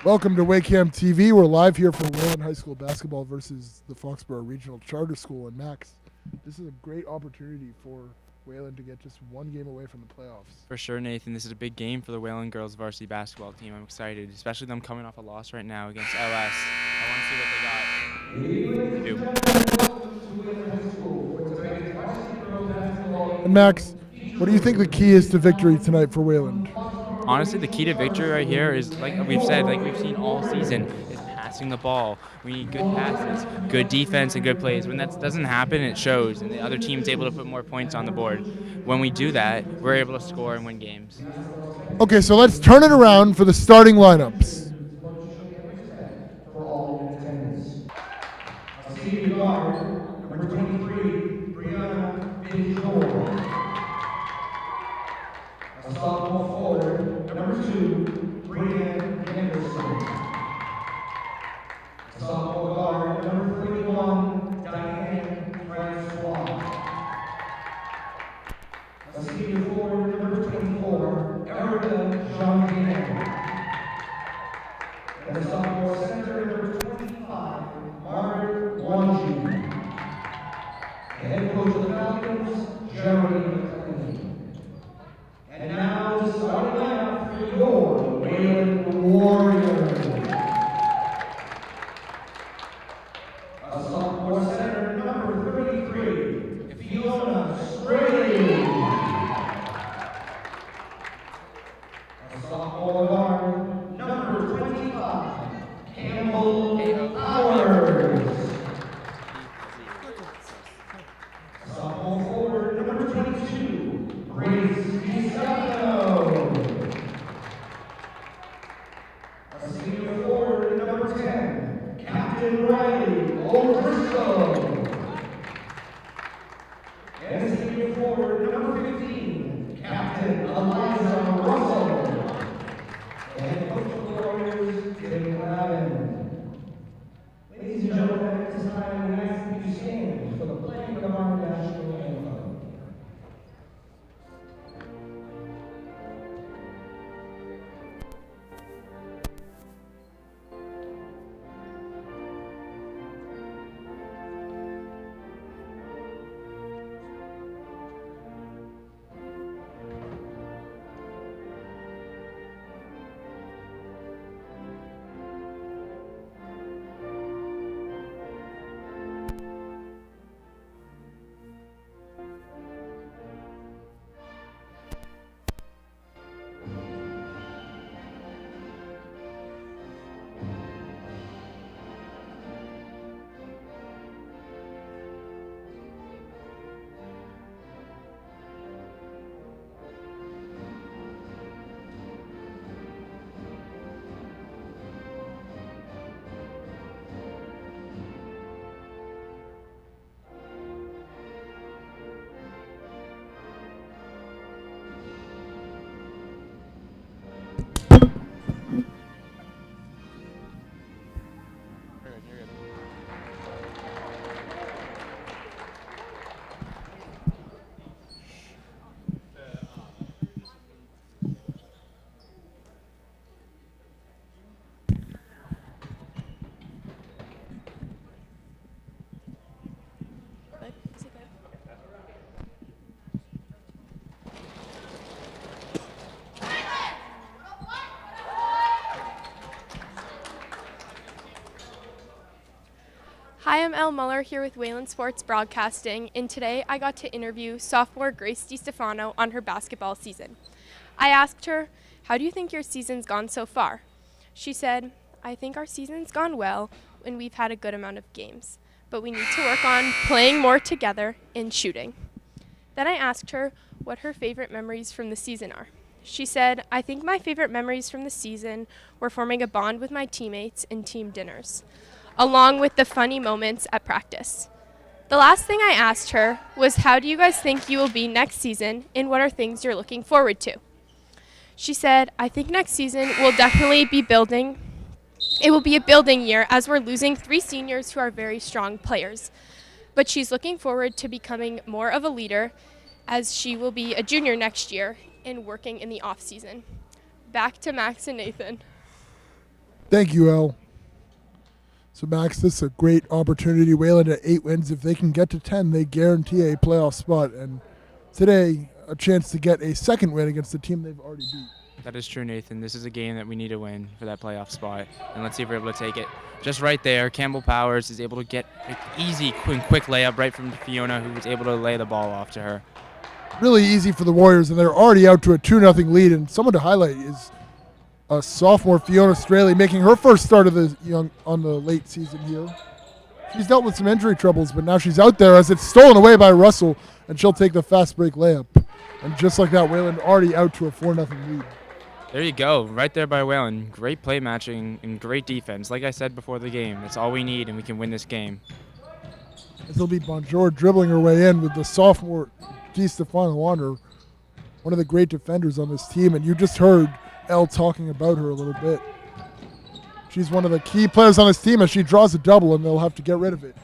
Welcome to Wakeham TV. We're live here for Wayland High School basketball versus the Foxborough Regional Charter School. And Max, this is a great opportunity for Wayland to get just one game away from the playoffs. For sure, Nathan. This is a big game for the Wayland girls varsity basketball team. I'm excited, especially them coming off a loss right now against LS. I want to see what they got. And Max, what do you think the key is to victory tonight for Wayland? Honestly, the key to victory right here is, like we've said, like we've seen all season, is passing the ball. We need good passes, good defense, and good plays. When that doesn't happen, it shows, and the other team's able to put more points on the board. When we do that, we're able to score and win games. Okay, so let's turn it around for the starting lineups. Senior guard, number 23, Brianna Bidjor. A sophomore forward, number 2, Brianna Anderson. A sophomore guard, number 31, Diane Francois. A senior forward, number 24, Erica Jean-Pierre. And a sophomore center, number 25, Margaret Wanji. The head coach of the Falcons, Jeremy McLean. And now the starting lineup for your Wayland Warriors. A sophomore center, number 33, Fiona Straley. A sophomore guard, number 25, Campbell Powers. Sophomore forward, number 22, Grace DiStefano. A senior forward, number 10, Captain Riley O'Driscoll. And a senior forward, number 15, Captain Eliza Russell. And coach of the Warriors, Tim Glavin. Ladies and gentlemen, at this time, we ask that you stand for the playing of our national anthem. Hi, I'm Elle Muller here with Wayland Sports Broadcasting, and today I got to interview sophomore Grace DiStefano on her basketball season. I asked her, "How do you think your season's gone so far?" She said, "I think our season's gone well, and we've had a good amount of games, but we need to work on playing more together and shooting." Then I asked her what her favorite memories from the season are. She said, "I think my favorite memories from the season were forming a bond with my teammates and team dinners, along with the funny moments at practice." The last thing I asked her was, "How do you guys think you will be next season, and what are things you're looking forward to?" She said, "I think next season will definitely be building. It will be a building year as we're losing 3 seniors who are very strong players. But she's looking forward to becoming more of a leader as she will be a junior next year and working in the off season." Back to Max and Nathan. Thank you, El. So, Max, this is a great opportunity. Wayland at 8 wins. If they can get to 10, they guarantee a playoff spot. And today, a chance to get a second win against the team they've already beat. That is true, Nathan. This is a game that we need to win for that playoff spot. And let's see if we're able to take it. Just right there, Campbell Powers is able to get an easy, quick layup right from Fiona, who was able to lay the ball off to her. Really easy for the Warriors, and they're already out to a 2-0 lead. And someone to highlight is a sophomore, Fiona Straley, making her first start of on the late season here. She's dealt with some injury troubles, but now she's out there as it's stolen away by Russell, and she'll take the fast break layup. And just like that, Wayland already out to a 4-0 lead. There you go, right there by Whalen. Great play matching and great defense. Like I said before the game, that's all we need, and we can win this game. This will be Bonjour dribbling her way in with the sophomore Di Stefano on her, one of the great defenders on this team. And you just heard Elle talking about her a little bit. She's one of the key players on this team as she draws a double, and they'll have to get rid of it.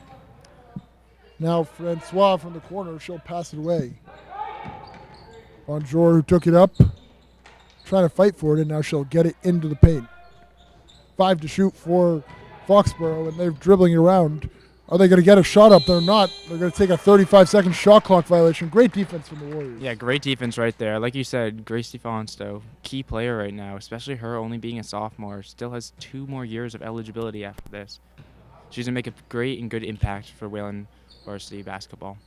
Now Francois from the corner, she'll pass it away. Bonjour, who took it up, trying to fight for it, and now she'll get it into the paint. 5 to shoot for Foxborough, and they're dribbling it around. Are they going to get a shot up? They're not. They're going to take a 35-second shot clock violation. Great defense from the Warriors. Yeah, great defense right there. Like you said, Grace DeFonsto, key player right now, especially her only being a sophomore. Still has 2 more years of eligibility after this. She's going to make a great and good impact for Wayland varsity basketball.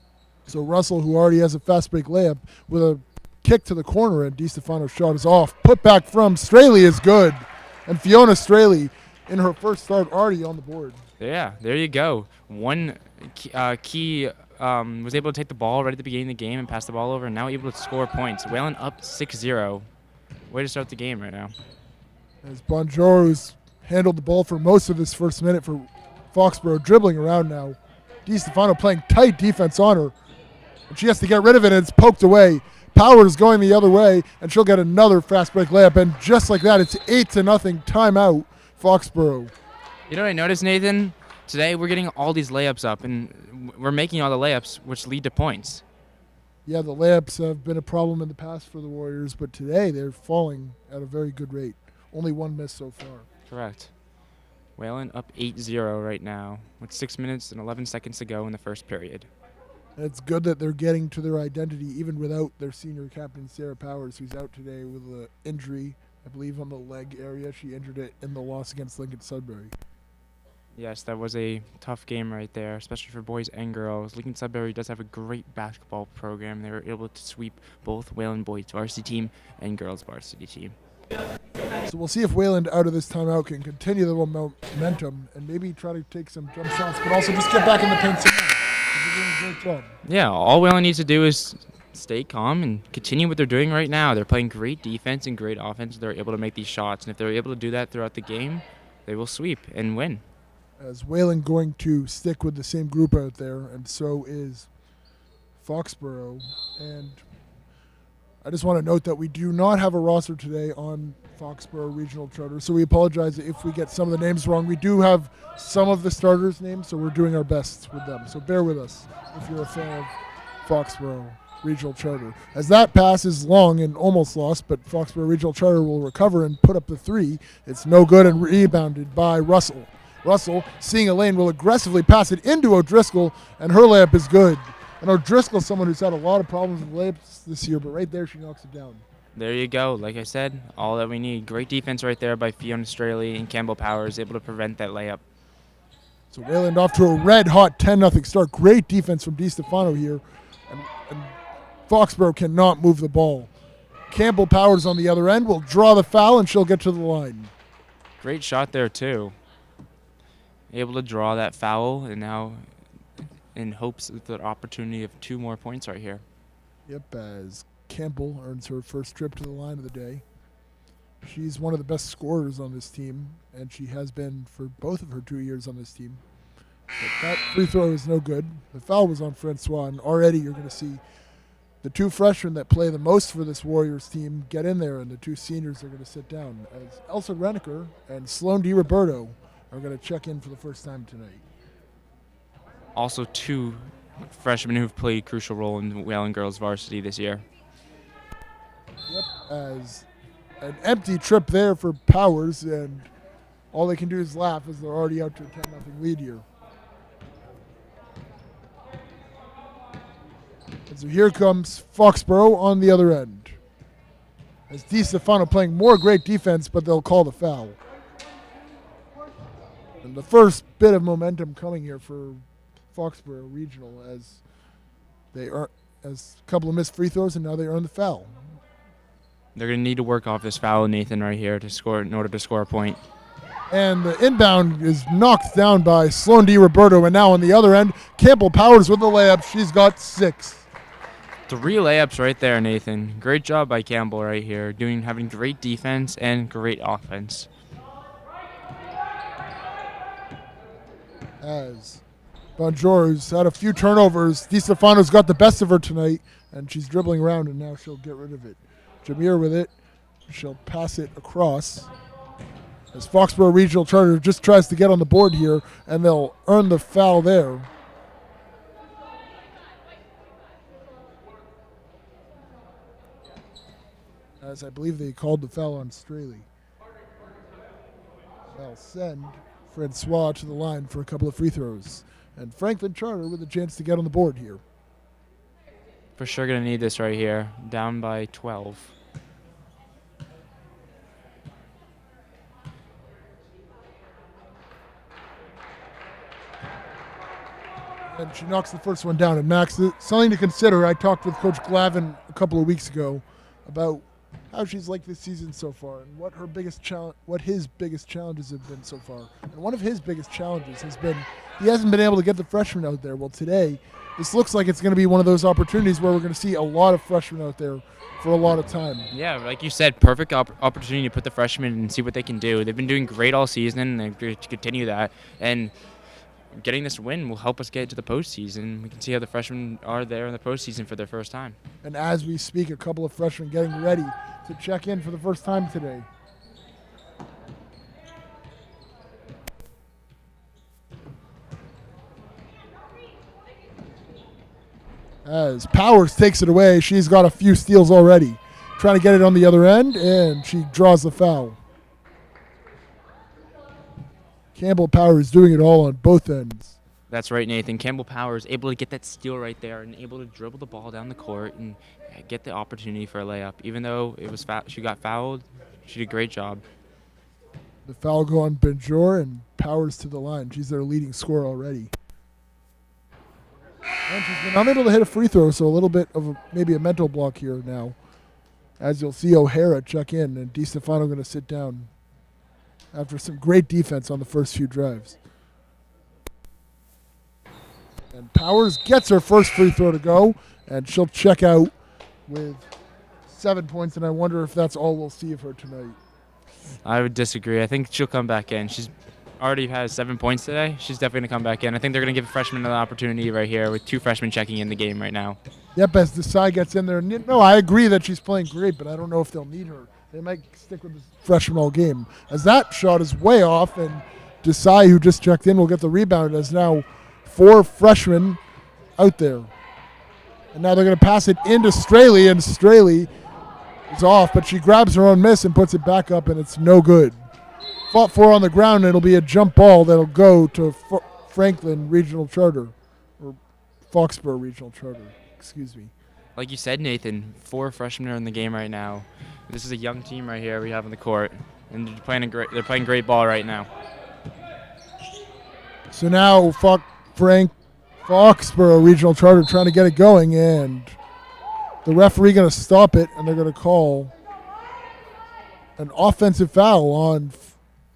So Russell, who already has a fast break layup, with a kick to the corner, and Di Stefano's shot is off. Put back from Straley is good. And Fiona Straley, in her first start, already on the board. Yeah, there you go. One key was able to take the ball right at the beginning of the game and pass the ball over, and now able to score points. Wayland up 6-0. Way to start the game right now. As Bonjour, who's handled the ball for most of his first minute for Foxborough, dribbling around now. Di Stefano playing tight defense on her. And she has to get rid of it, and it's poked away. Powers going the other way, and she'll get another fast break layup. And just like that, it's 8-0 timeout, Foxborough. You know what I noticed, Nathan? Today we're getting all these layups up, and we're making all the layups, which lead to points. Yeah, the layups have been a problem in the past for the Warriors, but today they're falling at a very good rate. Only one miss so far. Correct. Wayland up 8-0 right now, with 6 minutes and 11 seconds to go in the first period. And it's good that they're getting to their identity even without their senior captain, Sarah Powers, who's out today with an injury, I believe, on the leg area. She injured it in the loss against Lincoln Sudbury. Yes, that was a tough game right there, especially for boys and girls. Lincoln Sudbury does have a great basketball program. They were able to sweep both Wayland boys varsity team and girls varsity team. So we'll see if Wayland, out of this timeout, can continue the momentum and maybe try to take some jump shots, but also just get back in the paint some more. They're doing a great job. Yeah, all Wayland needs to do is stay calm and continue what they're doing right now. They're playing great defense and great offense. They're able to make these shots, and if they're able to do that throughout the game, they will sweep and win. As Wayland going to stick with the same group out there, and so is Foxborough. And I just want to note that we do not have a roster today on Foxborough Regional Charter, so we apologize if we get some of the names wrong. We do have some of the starters' names, so we're doing our best with them. So bear with us if you're a fan of Foxborough Regional Charter. As that pass is long and almost lost, but Foxborough Regional Charter will recover and put up the 3. It's no good and rebounded by Russell. Russell, seeing a lane, will aggressively pass it into O'Driscoll, and her layup is good. And O'Driscoll is someone who's had a lot of problems with layups this year, but right there she knocks it down. There you go. Like I said, all that we need. Great defense right there by Fiona Straley, and Campbell Powers able to prevent that layup. So Wayland off to a red-hot 10-0 start. Great defense from Di Stefano here. And Foxborough cannot move the ball. Campbell Powers on the other end will draw the foul, and she'll get to the line. Great shot there, too. Able to draw that foul, and now in hopes of the opportunity of 2 more points right here. Yep, as Campbell earns her first trip to the line of the day. She's one of the best scorers on this team, and she has been for both of her 2 years on this team. But that free throw is no good. The foul was on Francois, and already you're going to see the 2 freshmen that play the most for this Warriors team get in there, and the 2 seniors are going to sit down, as Elsa Reniker and Sloan DiRoberto are going to check in for the first time tonight. Also 2 freshmen who've played a crucial role in Wayland girls varsity this year. Yep, as an empty trip there for Powers, and all they can do is laugh as they're already out to a 10-0 lead here. And so here comes Foxborough on the other end. As DiStefano playing more great defense, but they'll call the foul. And the first bit of momentum coming here for Foxborough Regional as a couple of missed free throws, and now they earn the foul. They're going to need to work off this foul, Nathan, right here to score in order to score a point. And the inbound is knocked down by Sloan D. Roberto. And now on the other end, Campbell Powers with the layup. She's got 6. 3 layups right there, Nathan. Great job by Campbell right here, having great defense and great offense. As Bonjour's had a few turnovers, DiStefano's got the best of her tonight, and she's dribbling around, and now she'll get rid of it. Jameer with it. She'll pass it across. As Foxborough Regional Charter just tries to get on the board here, and they'll earn the foul there. As I believe they called the foul on Straley. They'll send Francois to the line for a couple of free throws. And Franklin Charter with a chance to get on the board here. For sure going to need this right here. Down by 12. And she knocks the first one down. And Max, something to consider. I talked with Coach Glavin a couple of weeks ago about how she's liked this season so far and what his biggest challenges have been so far. And one of his biggest challenges has been he hasn't been able to get the freshmen out there. Well, today, this looks like it's going to be one of those opportunities where we're going to see a lot of freshmen out there for a lot of time. Yeah, like you said, perfect opportunity to put the freshmen and see what they can do. They've been doing great all season, and they're going to continue that. And getting this win will help us get to the postseason. We can see how the freshmen are there in the postseason for their first time. And as we speak, a couple of freshmen getting ready to check in for the first time today. As Powers takes it away, she's got a few steals already. Trying to get it on the other end, and she draws the foul. Campbell Powers doing it all on both ends. That's right, Nathan. Campbell Powers able to get that steal right there and able to dribble the ball down the court and get the opportunity for a layup. Even though it was she got fouled, she did a great job. The foul go on Benjor and Powers to the line. She's their leading scorer already. And she's been unable to hit a free throw, so a little bit of maybe a mental block here now. As you'll see O'Hara check in, and DiStefano going to sit down after some great defense on the first few drives. And Powers gets her first free throw to go, and she'll check out with 7 points, and I wonder if that's all we'll see of her tonight. I would disagree. I think she'll come back in. She's already has 7 points today. She's definitely going to come back in. I think they're going to give freshmen an opportunity right here with 2 freshmen checking in the game right now. Yep, as Desai gets in there. No, I agree that she's playing great, but I don't know if they'll need her. They might stick with the freshman all game. As that shot is way off, and Desai, who just checked in, will get the rebound as now 4 freshmen out there. And now they're going to pass it into Straley, and Straley is off, but she grabs her own miss and puts it back up, and it's no good. Fought for on the ground, and it'll be a jump ball that'll go to Franklin Regional Charter, or Foxborough Regional Charter, excuse me. Like you said, Nathan, 4 freshmen are in the game right now. This is a young team right here we have on the court, and they're playing great ball right now. So now Foxborough Regional Charter trying to get it going, and the referee going to stop it, and they're going to call an offensive foul on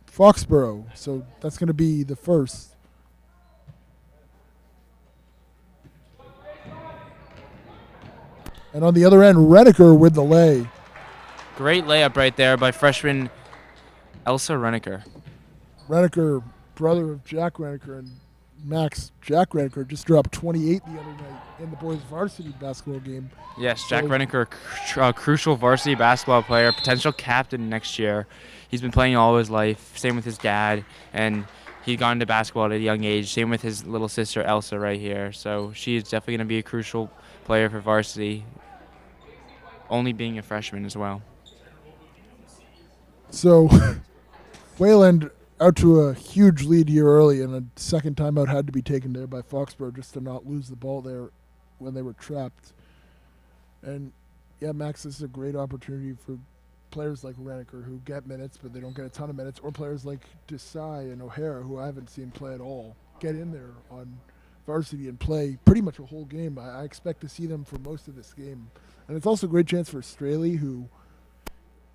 Foxborough. So that's going to be the first. And on the other end, Reneker with the lay. Great layup right there by freshman Elsa Reneker. Reneker, brother of Jack Reneker, and Max Jack Reneker just dropped 28 the other night in the boys varsity basketball game. Yes, Jack Reneker, a crucial varsity basketball player, potential captain next year. He's been playing all his life, same with his dad, and he got into basketball at a young age, same with his little sister Elsa right here. So she is definitely going to be a crucial player for varsity, only being a freshman as well. So Wayland out to a huge lead here early, and a second timeout had to be taken there by Foxborough just to not lose the ball there when they were trapped. And yeah, Max, this is a great opportunity for players like Reneker who get minutes, but they don't get a ton of minutes, or players like Desai and O'Hara, who I haven't seen play at all, get in there on varsity and play pretty much a whole game. I expect to see them for most of this game. And it's also a great chance for Straley, who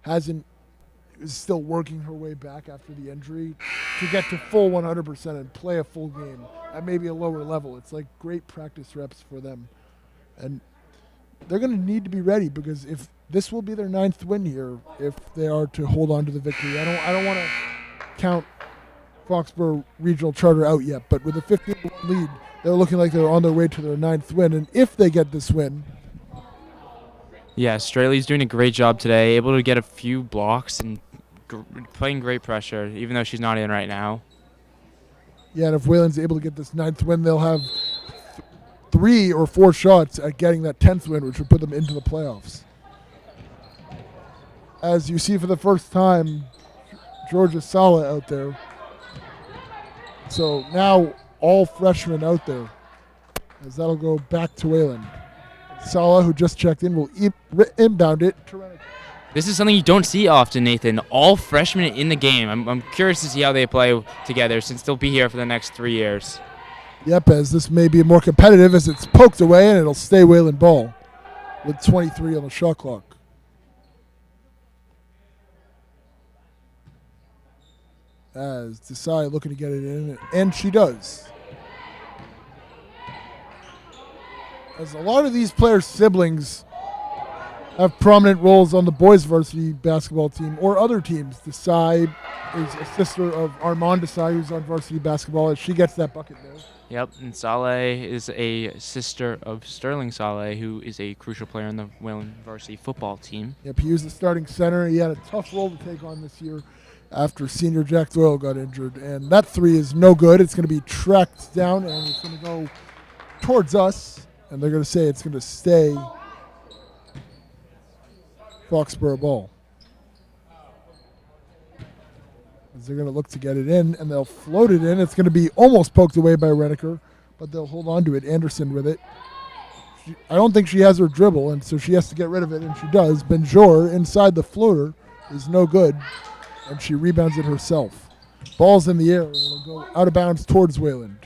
is still working her way back after the injury, to get to full 100% and play a full game at maybe a lower level. It's like great practice reps for them. And they're going to need to be ready, because if this will be their 9th win here, if they are to hold on to the victory. I don't want to count Foxborough Regional Charter out yet, but with a 15-1 lead, they're looking like they're on their way to their 9th win. And if they get this win, Yeah, Straley's doing a great job today, able to get a few blocks and playing great pressure, even though she's not in right now. yeah, and if Wayland's able to get this 9th win, they'll have 3 or 4 shots at getting that 10th win, which would put them into the playoffs. As you see for the first time, Georgia Sala out there. So now all freshmen out there, as that'll go back to Wayland. Sala, who just checked in, will inbound it to Reneker. This is something you don't see often, Nathan. All freshmen in the game. I'm curious to see how they play together, since they'll be here for the next 3 years. Yep, as this may be more competitive, as it's poked away and it'll stay Wayland ball with 23 on the shot clock. As Desai looking to get it in, and she does. As a lot of these players' siblings have prominent roles on the boys' varsity basketball team or other teams. Desai is a sister of Armand Desai, who's on varsity basketball, as she gets that bucket there. Yep, and Saleh is a sister of Sterling Saleh, who is a crucial player on the Wayland varsity football team. Yep, he was the starting center. He had a tough role to take on this year after senior Jack Doyle got injured. And that 3 is no good. It's going to be tracked down, and it's going to go towards us. And they're going to say it's going to stay Foxborough ball. As they're going to look to get it in, and they'll float it in. It's going to be almost poked away by Reneker, but they'll hold on to it. Anderson with it. I don't think she has her dribble, and so she has to get rid of it, and she does. Benjor inside the floater is no good, and she rebounds it herself. Ball's in the air, and it'll go out of bounds towards Wayland.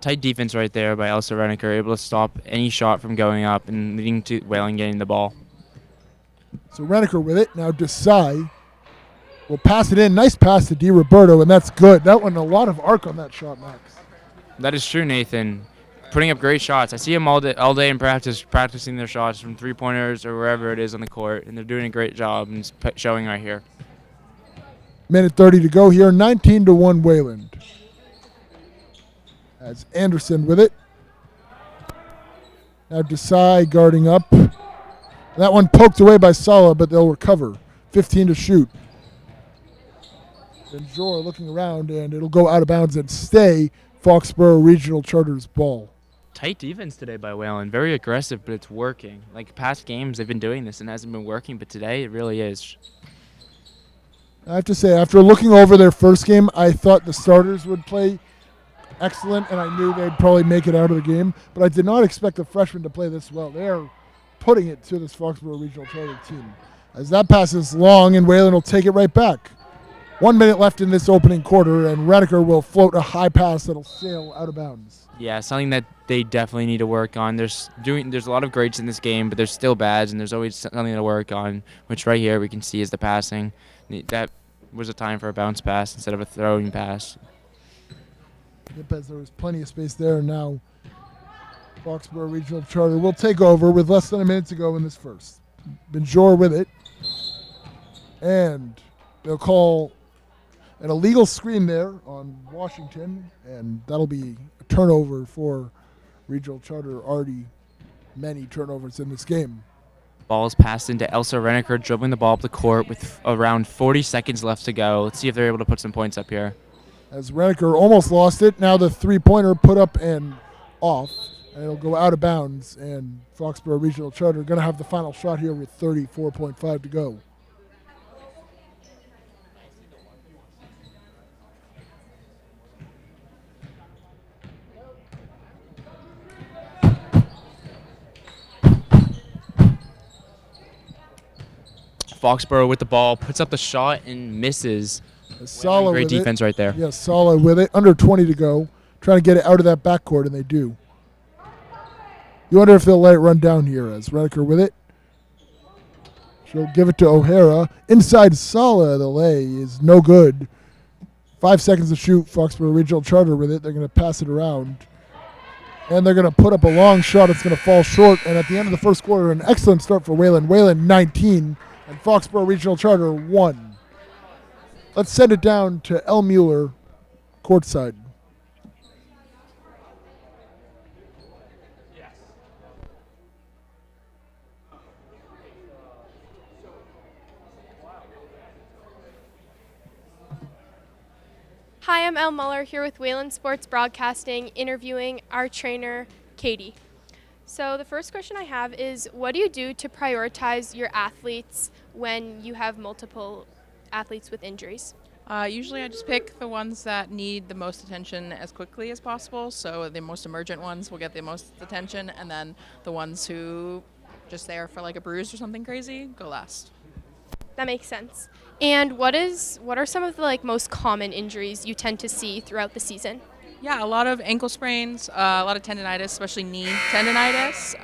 Tight defense right there by Elsa Reneker, able to stop any shot from going up and leading to Wayland getting the ball. So Reneker with it. Now Desai will pass it in. Nice pass to DiRoberto, and that's good. That one, a lot of arc on that shot, Max. That is true, Nathan. Putting up great shots. I see them all day in practice, practicing their shots from three-pointers or wherever it is on the court, and they're doing a great job, and it's showing right here. Minute 30 to go here. 19-1 Wayland. As Anderson with it. Now Desai guarding up. That one poked away by Sala, but they'll recover. 15 to shoot. Benjor looking around, and it'll go out of bounds and stay Foxborough Regional Charter's ball. Tight defense today by Wayland. Very aggressive, but it's working. Like past games, they've been doing this and it hasn't been working, but today it really is. I have to say, after looking over their first game, I thought the starters would play excellent, and I knew they'd probably make it out of the game, but I did not expect the freshmen to play this well. They are putting it to this Foxborough Regional Charter team. As that pass is long, and Wayland will take it right back. 1 minute left in this opening quarter, and Reneker will float a high pass that'll sail out of bounds. Yeah, something that they definitely need to work on. There's a lot of greats in this game, but there's still bads, and there's always something to work on, which right here we can see is the passing. That was a time for a bounce pass instead of a throwing pass. Yep, as there was plenty of space there, and now Foxborough Regional Charter will take over with less than a minute to go in this first. Benjor with it, and they'll call an illegal screen there on Washington, and that'll be a turnover for Regional Charter. Already many turnovers in this game. Ball is passed into Elsa Reneker, dribbling the ball up the court with around 40 seconds left to go. Let's see if they're able to put some points up here. As Reneker almost lost it, now the three-pointer put up and off, and it'll go out of bounds, and Foxborough Regional Charter going to have the final shot here with 34.5 to go. Foxborough with the ball, puts up the shot and misses. Sala Great with defense right there. Yeah, Sala with it. Under 20 to go. Trying to get it out of that backcourt, and they do. You wonder if they'll let it run down here as Redeker with it. She'll give it to O'Hara. Inside Sala, the lay is no good. 5 seconds to shoot. Foxborough Regional Charter with it. They're going to pass it around. And they're going to put up a long shot. It's going to fall short. And at the end of the first quarter, an excellent start for Wayland. Wayland 19 and Foxborough Regional Charter 1. Let's send it down to L. Mueller, courtside. Hi, I'm Elle Muller here with Wayland Sports Broadcasting, interviewing our trainer, Katie. So the first question I have is, what do you do to prioritize your athletes when you have multiple athletes with injuries? Usually I just pick the ones that need the most attention as quickly as possible, so the most emergent ones will get the most attention, and then the ones who just there for like a bruise or something crazy go last. That makes sense. And what are some of the most common injuries you tend to see throughout the season? Yeah, a lot of ankle sprains, a lot of tendonitis, especially knee tendonitis,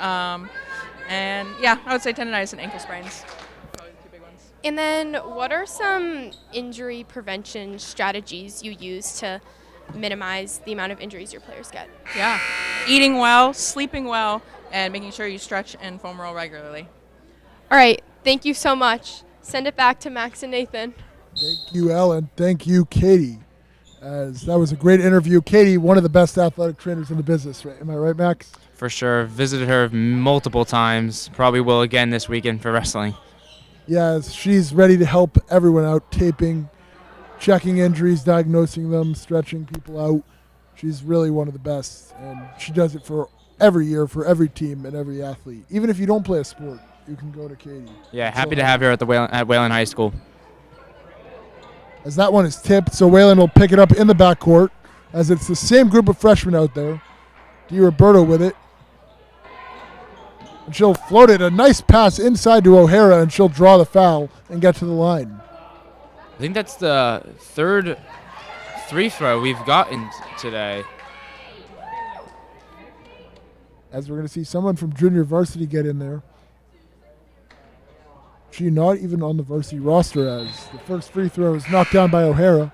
and yeah, I would say tendonitis and ankle sprains. Probably the two big ones. And then what are some injury prevention strategies you use to minimize the amount of injuries your players get? Yeah, eating well, sleeping well, and making sure you stretch and foam roll regularly. All right, thank you so much. Send it back to Max and Nathan. Thank you, Ellen. Thank you, Katie. As that was a great interview. Katie, one of the best athletic trainers in the business, right? Am I right, Max? For sure. Visited her multiple times. Probably will again this weekend for wrestling. Yes, she's ready to help everyone out, taping, checking injuries, diagnosing them, stretching people out. She's really one of the best, and she does it for every year, for every team and every athlete. Even if you don't play a sport, you can go to Katie. Yeah, happy to have her at Wayland High School. As that one is tipped, so Wayland will pick it up in the backcourt, as it's the same group of freshmen out there. DiRoberto with it. And she'll float it. A nice pass inside to O'Hara, and she'll draw the foul and get to the line. I think that's the third free throw we've gotten today. As we're going to see someone from junior varsity get in there. She not even on the varsity roster, as the first free throw is knocked down by O'Hara.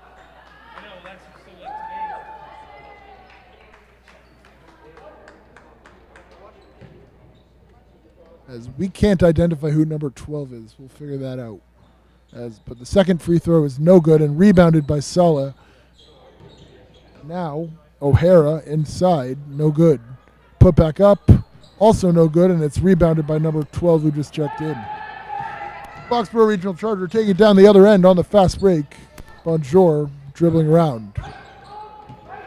As we can't identify who number 12 is. We'll figure that out. But the second free throw is no good and rebounded by Sala. Now O'Hara inside, no good. Put back up, also no good, and it's rebounded by number 12 who just checked in. Foxborough Regional Charter taking it down the other end on the fast break. Bonjour dribbling around.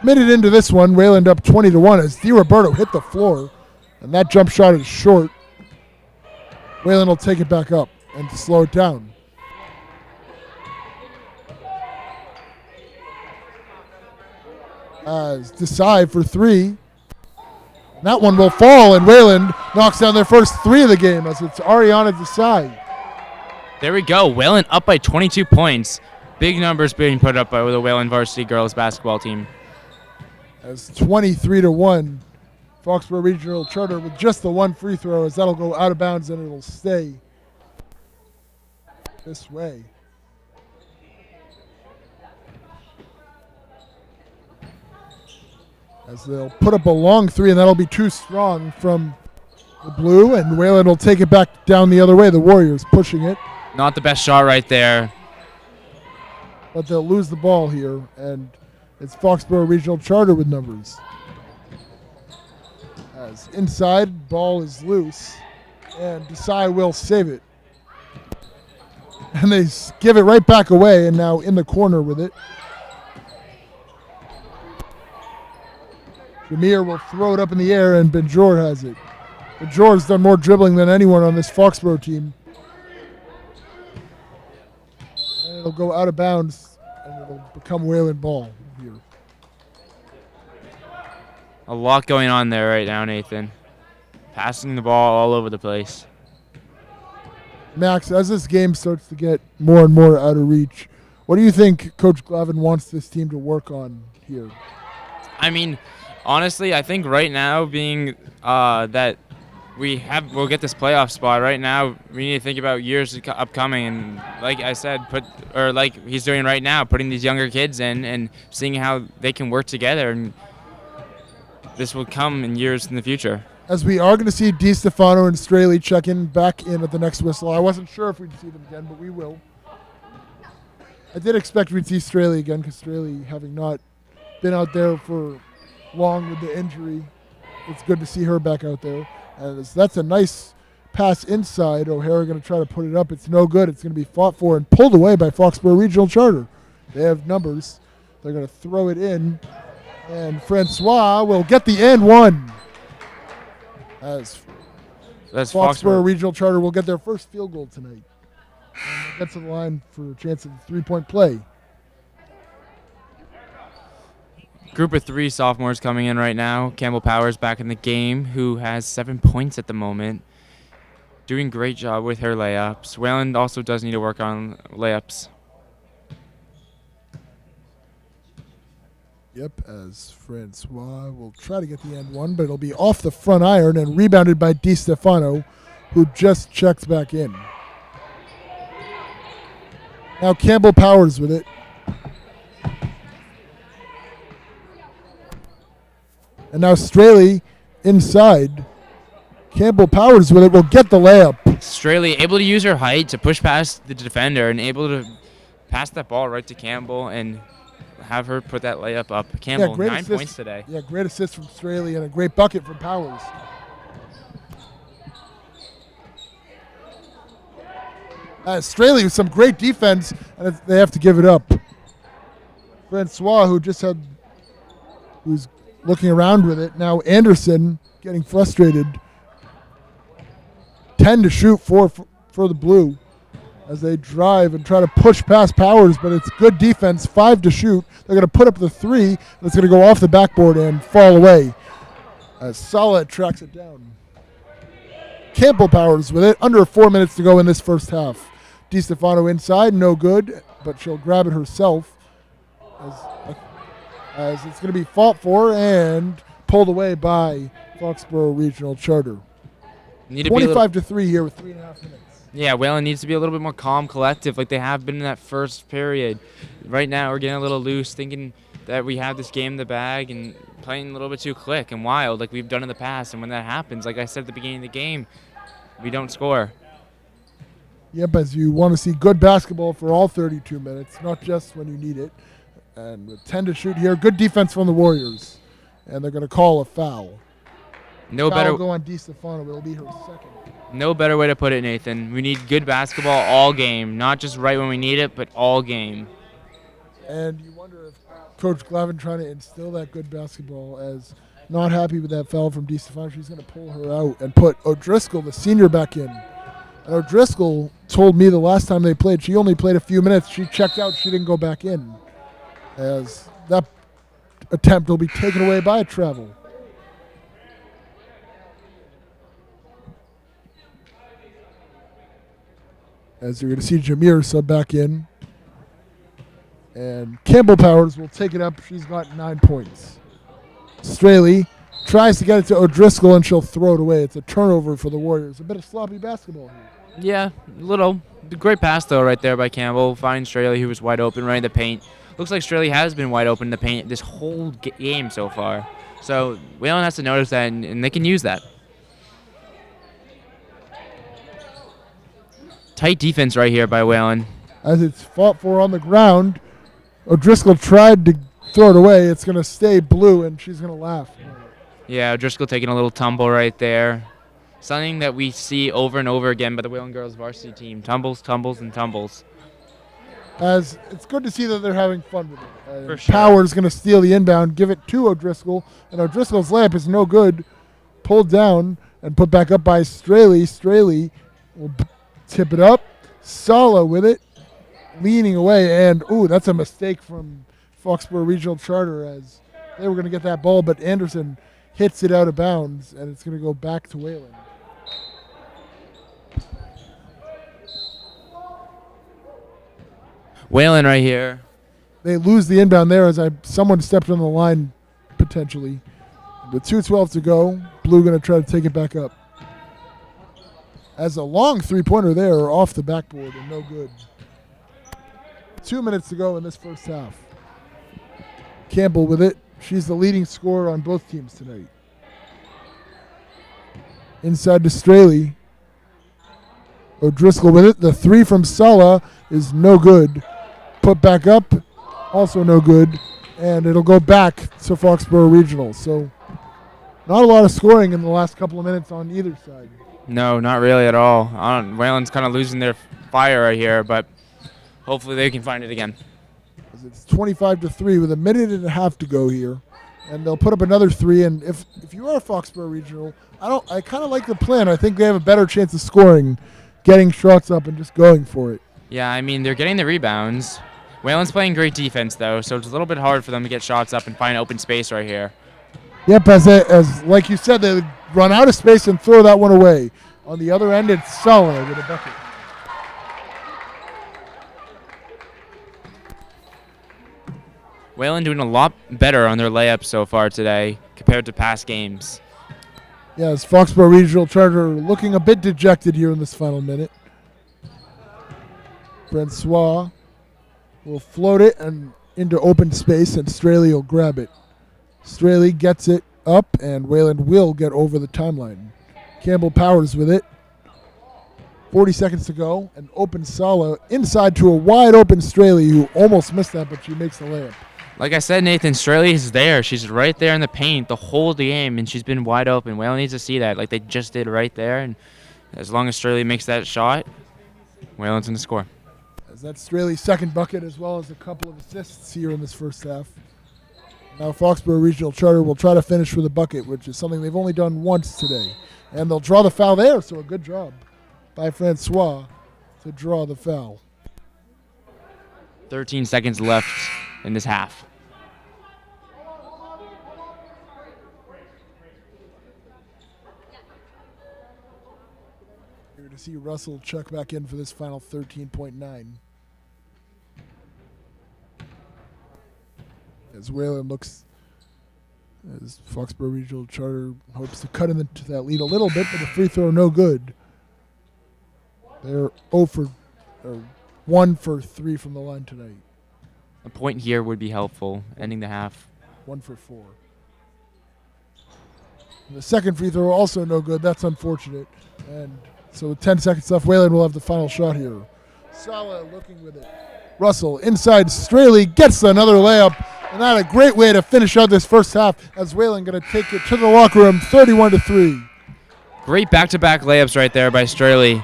Minute into this one, Wayland up 20-1 as DiRoberto hit the floor, and that jump shot is short. Wayland will take it back up and slow it down. As Desai for three. That one will fall, and Wayland knocks down their first three of the game as it's Ariana Desai. There we go. Wayland up by 22 points. Big numbers being put up by the Wayland varsity girls basketball team. As 23-1, Foxborough Regional Charter with just the one free throw, as that'll go out of bounds and it'll stay this way. As they'll put up a long three, and that'll be too strong from the blue, and Wayland will take it back down the other way. The Warriors pushing it. Not the best shot right there. But they'll lose the ball here, and it's Foxborough Regional Charter with numbers. As inside, ball is loose, and Desai will save it. And they give it right back away, and now in the corner with it. Demir will throw it up in the air, and Benjor has it. Benjor has done more dribbling than anyone on this Foxborough team. And it'll go out of bounds, and it'll become Wayland ball here. A lot going on there right now, Nathan. Passing the ball all over the place. Max, as this game starts to get more and more out of reach, what do you think Coach Glavin wants this team to work on here? I mean, honestly, I think right now being that we'll get this playoff spot right now, we need to think about years upcoming, and like I said, like he's doing right now, putting these younger kids in and seeing how they can work together, and this will come in years in the future. As we are going to see DiStefano and Straley check in back in at the next whistle. I wasn't sure if we'd see them again, but we will. I did expect we'd see Straley again because Straley, having not been out there for long with the injury, it's good to see her back out there. And that's a nice pass inside. O'Hara going to try to put it up. It's no good. It's going to be fought for and pulled away by Foxborough Regional Charter. They have numbers. They're going to throw it in. And Francois will get the and one. As That's Foxborough Regional Charter will get their first field goal tonight. And get to the line for a chance of a three-point play. Group of 3 sophomores coming in right now. Campbell Powers back in the game, who has 7 points at the moment. Doing great job with her layups. Wayland also does need to work on layups. Yep, as Francois will try to get the end one, but it'll be off the front iron and rebounded by DiStefano, who just checks back in. Now Campbell Powers with it. And now Straley inside. Campbell Powers with it will get the layup. Straley able to use her height to push past the defender and able to pass that ball right to Campbell and have her put that layup up. Campbell, 9 assist. points today. Yeah, great assist from Straley and a great bucket from Powers. Straley with some great defense, and they have to give it up. Francois, who's looking around with it. Now Anderson getting frustrated. 10 to shoot for the Blue as they drive and try to push past Powers, but it's good defense. 5 to shoot. They're going to put up the 3, and it's going to go off the backboard and fall away as Sala tracks it down. Campbell Powers with it. Under 4 minutes to go in this first half. DiStefano inside, no good, but she'll grab it herself as it's going to be fought for and pulled away by Foxborough Regional Charter. 25 to 3 here with 3.5 minutes. Yeah, Wayland needs to be a little bit more calm, collective, like they have been in that first period. Right now, we're getting a little loose, thinking that we have this game in the bag and playing a little bit too quick and wild like we've done in the past. And when that happens, like I said at the beginning of the game, we don't score. Yep, as you want to see good basketball for all 32 minutes, not just when you need it. And with 10 to shoot here, good defense from the Warriors. And they're going to call a foul. Foul will go on DiStefano. It'll be her second. No better way to put it, Nathan. We need good basketball all game, not just right when we need it, but all game. And you wonder if Coach Glavin trying to instill that good basketball, as not happy with that foul from DiStefano. She's going to pull her out and put O'Driscoll, the senior, back in. And O'Driscoll told me the last time they played, she only played a few minutes. She checked out. She didn't go back in, as that attempt will be taken away by a travel. As you're going to see Jameer sub back in. And Campbell Powers will take it up. She's got 9 points. Straley tries to get it to O'Driscoll, and she'll throw it away. It's a turnover for the Warriors. A bit of sloppy basketball here. Yeah, little. Great pass, though, right there by Campbell. Finding Straley, who was wide open right in the paint. Looks like Straley has been wide open in the paint this whole game so far. So Wayland has to notice that, and they can use that. Tight defense right here by Wayland. As it's fought for on the ground, O'Driscoll tried to throw it away. It's going to stay Blue, and she's going to laugh. Yeah, O'Driscoll taking a little tumble right there. Something that we see over and over again by the Wayland girls varsity team. Tumbles, tumbles, and tumbles. As it's good to see that they're having fun with it. For sure. Powers going to steal the inbound, give it to O'Driscoll, and O'Driscoll's layup is no good. Pulled down and put back up by Straley. Straley will tip it up. Sala with it, leaning away, and that's a mistake from Foxborough Regional Charter, as they were going to get that ball, but Anderson hits it out of bounds, and it's going to go back to Wayland. Whalen right here. They lose the inbound there as someone stepped on the line potentially. With 2:12 to go, Blue going to try to take it back up. As a long three-pointer there off the backboard and no good. 2 minutes to go in this first half. Campbell with it. She's the leading scorer on both teams tonight. Inside to Straley. O'Driscoll with it. The three from Sala is no good. Put back up, also no good. And it'll go back to Foxborough Regional. So not a lot of scoring in the last couple of minutes on either side. No, not really at all. Whalen's kind of losing their fire right here, but hopefully they can find it again. It's 25-3 with a minute and a half to go here. And they'll put up another three. And if you are Foxborough Regional, I kind of like the plan. I think they have a better chance of scoring, getting shots up and just going for it. Yeah, I mean, they're getting the rebounds. Whalen's playing great defense, though, so it's a little bit hard for them to get shots up and find open space right here. Yep, as like you said, they run out of space and throw that one away. On the other end, it's Sala with a bucket. Whalen doing a lot better on their layups so far today compared to past games. Yes, Foxborough Regional Charter looking a bit dejected here in this final minute. Francois will float it and into open space, and Straley will grab it. Straley gets it up, and Wayland will get over the timeline. Campbell Powers with it. 40 seconds to go, and open Sala inside to a wide open Straley, who almost missed that, but she makes the layup. Like I said, Nathan, Straley is there. She's right there in the paint the whole game, and she's been wide open. Whalen needs to see that, like they just did right there. And as long as Straley makes that shot, Whalen's going to score. As that's Straley's second bucket, as well as a couple of assists here in this first half. Now Foxborough Regional Charter will try to finish with a bucket, which is something they've only done once today. And they'll draw the foul there, so a good job by Francois to draw the foul. 13 seconds left in this half. Here to see Russell check back in for this final 13.9. As Whalen looks, as Foxborough Regional Charter hopes to cut into that lead a little bit, but the free throw no good. They're 1 for 3 from the line tonight. A point here would be helpful, ending the half. 1 for 4. And the second free throw also no good. That's unfortunate. And so with 10 seconds left, Whalen will have the final shot here. Sala looking with it. Russell inside. Straley gets another layup. And that a great way to finish out this first half as Whalen going to take it to the locker room, 31-3. Great back-to-back layups right there by Straley.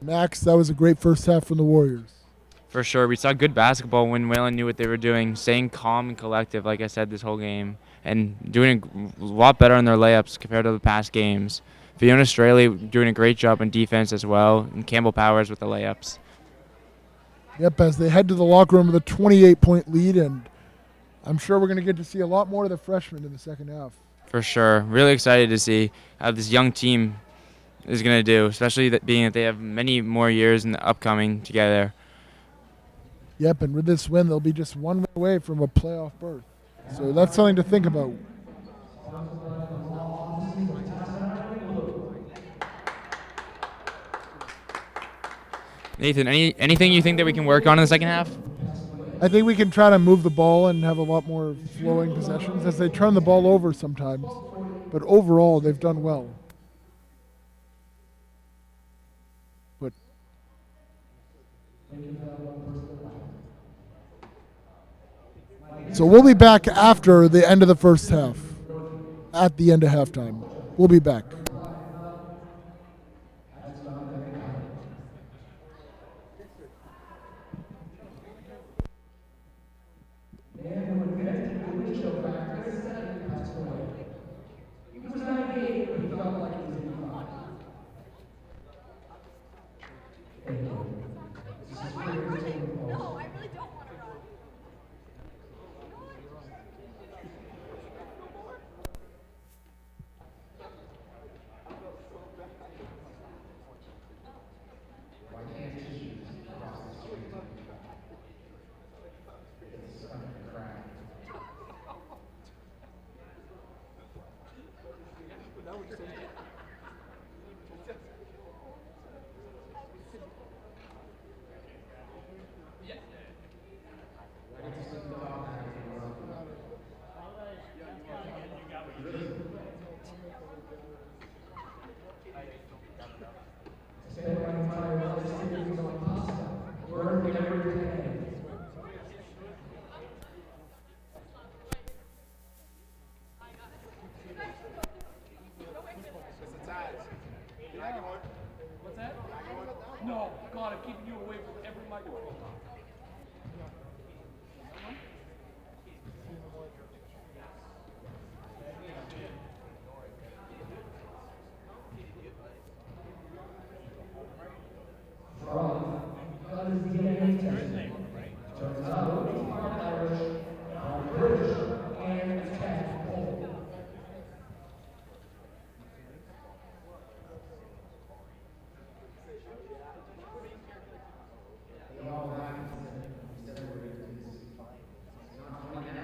Max, that was a great first half from the Warriors. For sure. We saw good basketball when Whalen knew what they were doing, staying calm and collective, like I said, this whole game, and doing a lot better on their layups compared to the past games. Fiona Straley doing a great job on defense as well, and Campbell Powers with the layups. Yep, as they head to the locker room with a 28-point lead, and I'm sure we're going to get to see a lot more of the freshmen in the second half. For sure. Really excited to see how this young team is going to do, especially being that they have many more years in the upcoming together. Yep, and with this win, they'll be just one win away from a playoff berth. So that's something to think about. Nathan, anything you think that we can work on in the second half? I think we can try to move the ball and have a lot more flowing possessions as they turn the ball over sometimes. But overall, they've done well. But so we'll be back after the end of the first half. At the end of halftime. We'll be back. From Guns DNA testing. Turns out it's part Irish, part British, and a tad Polish. They all laughed and said, it's not funny now.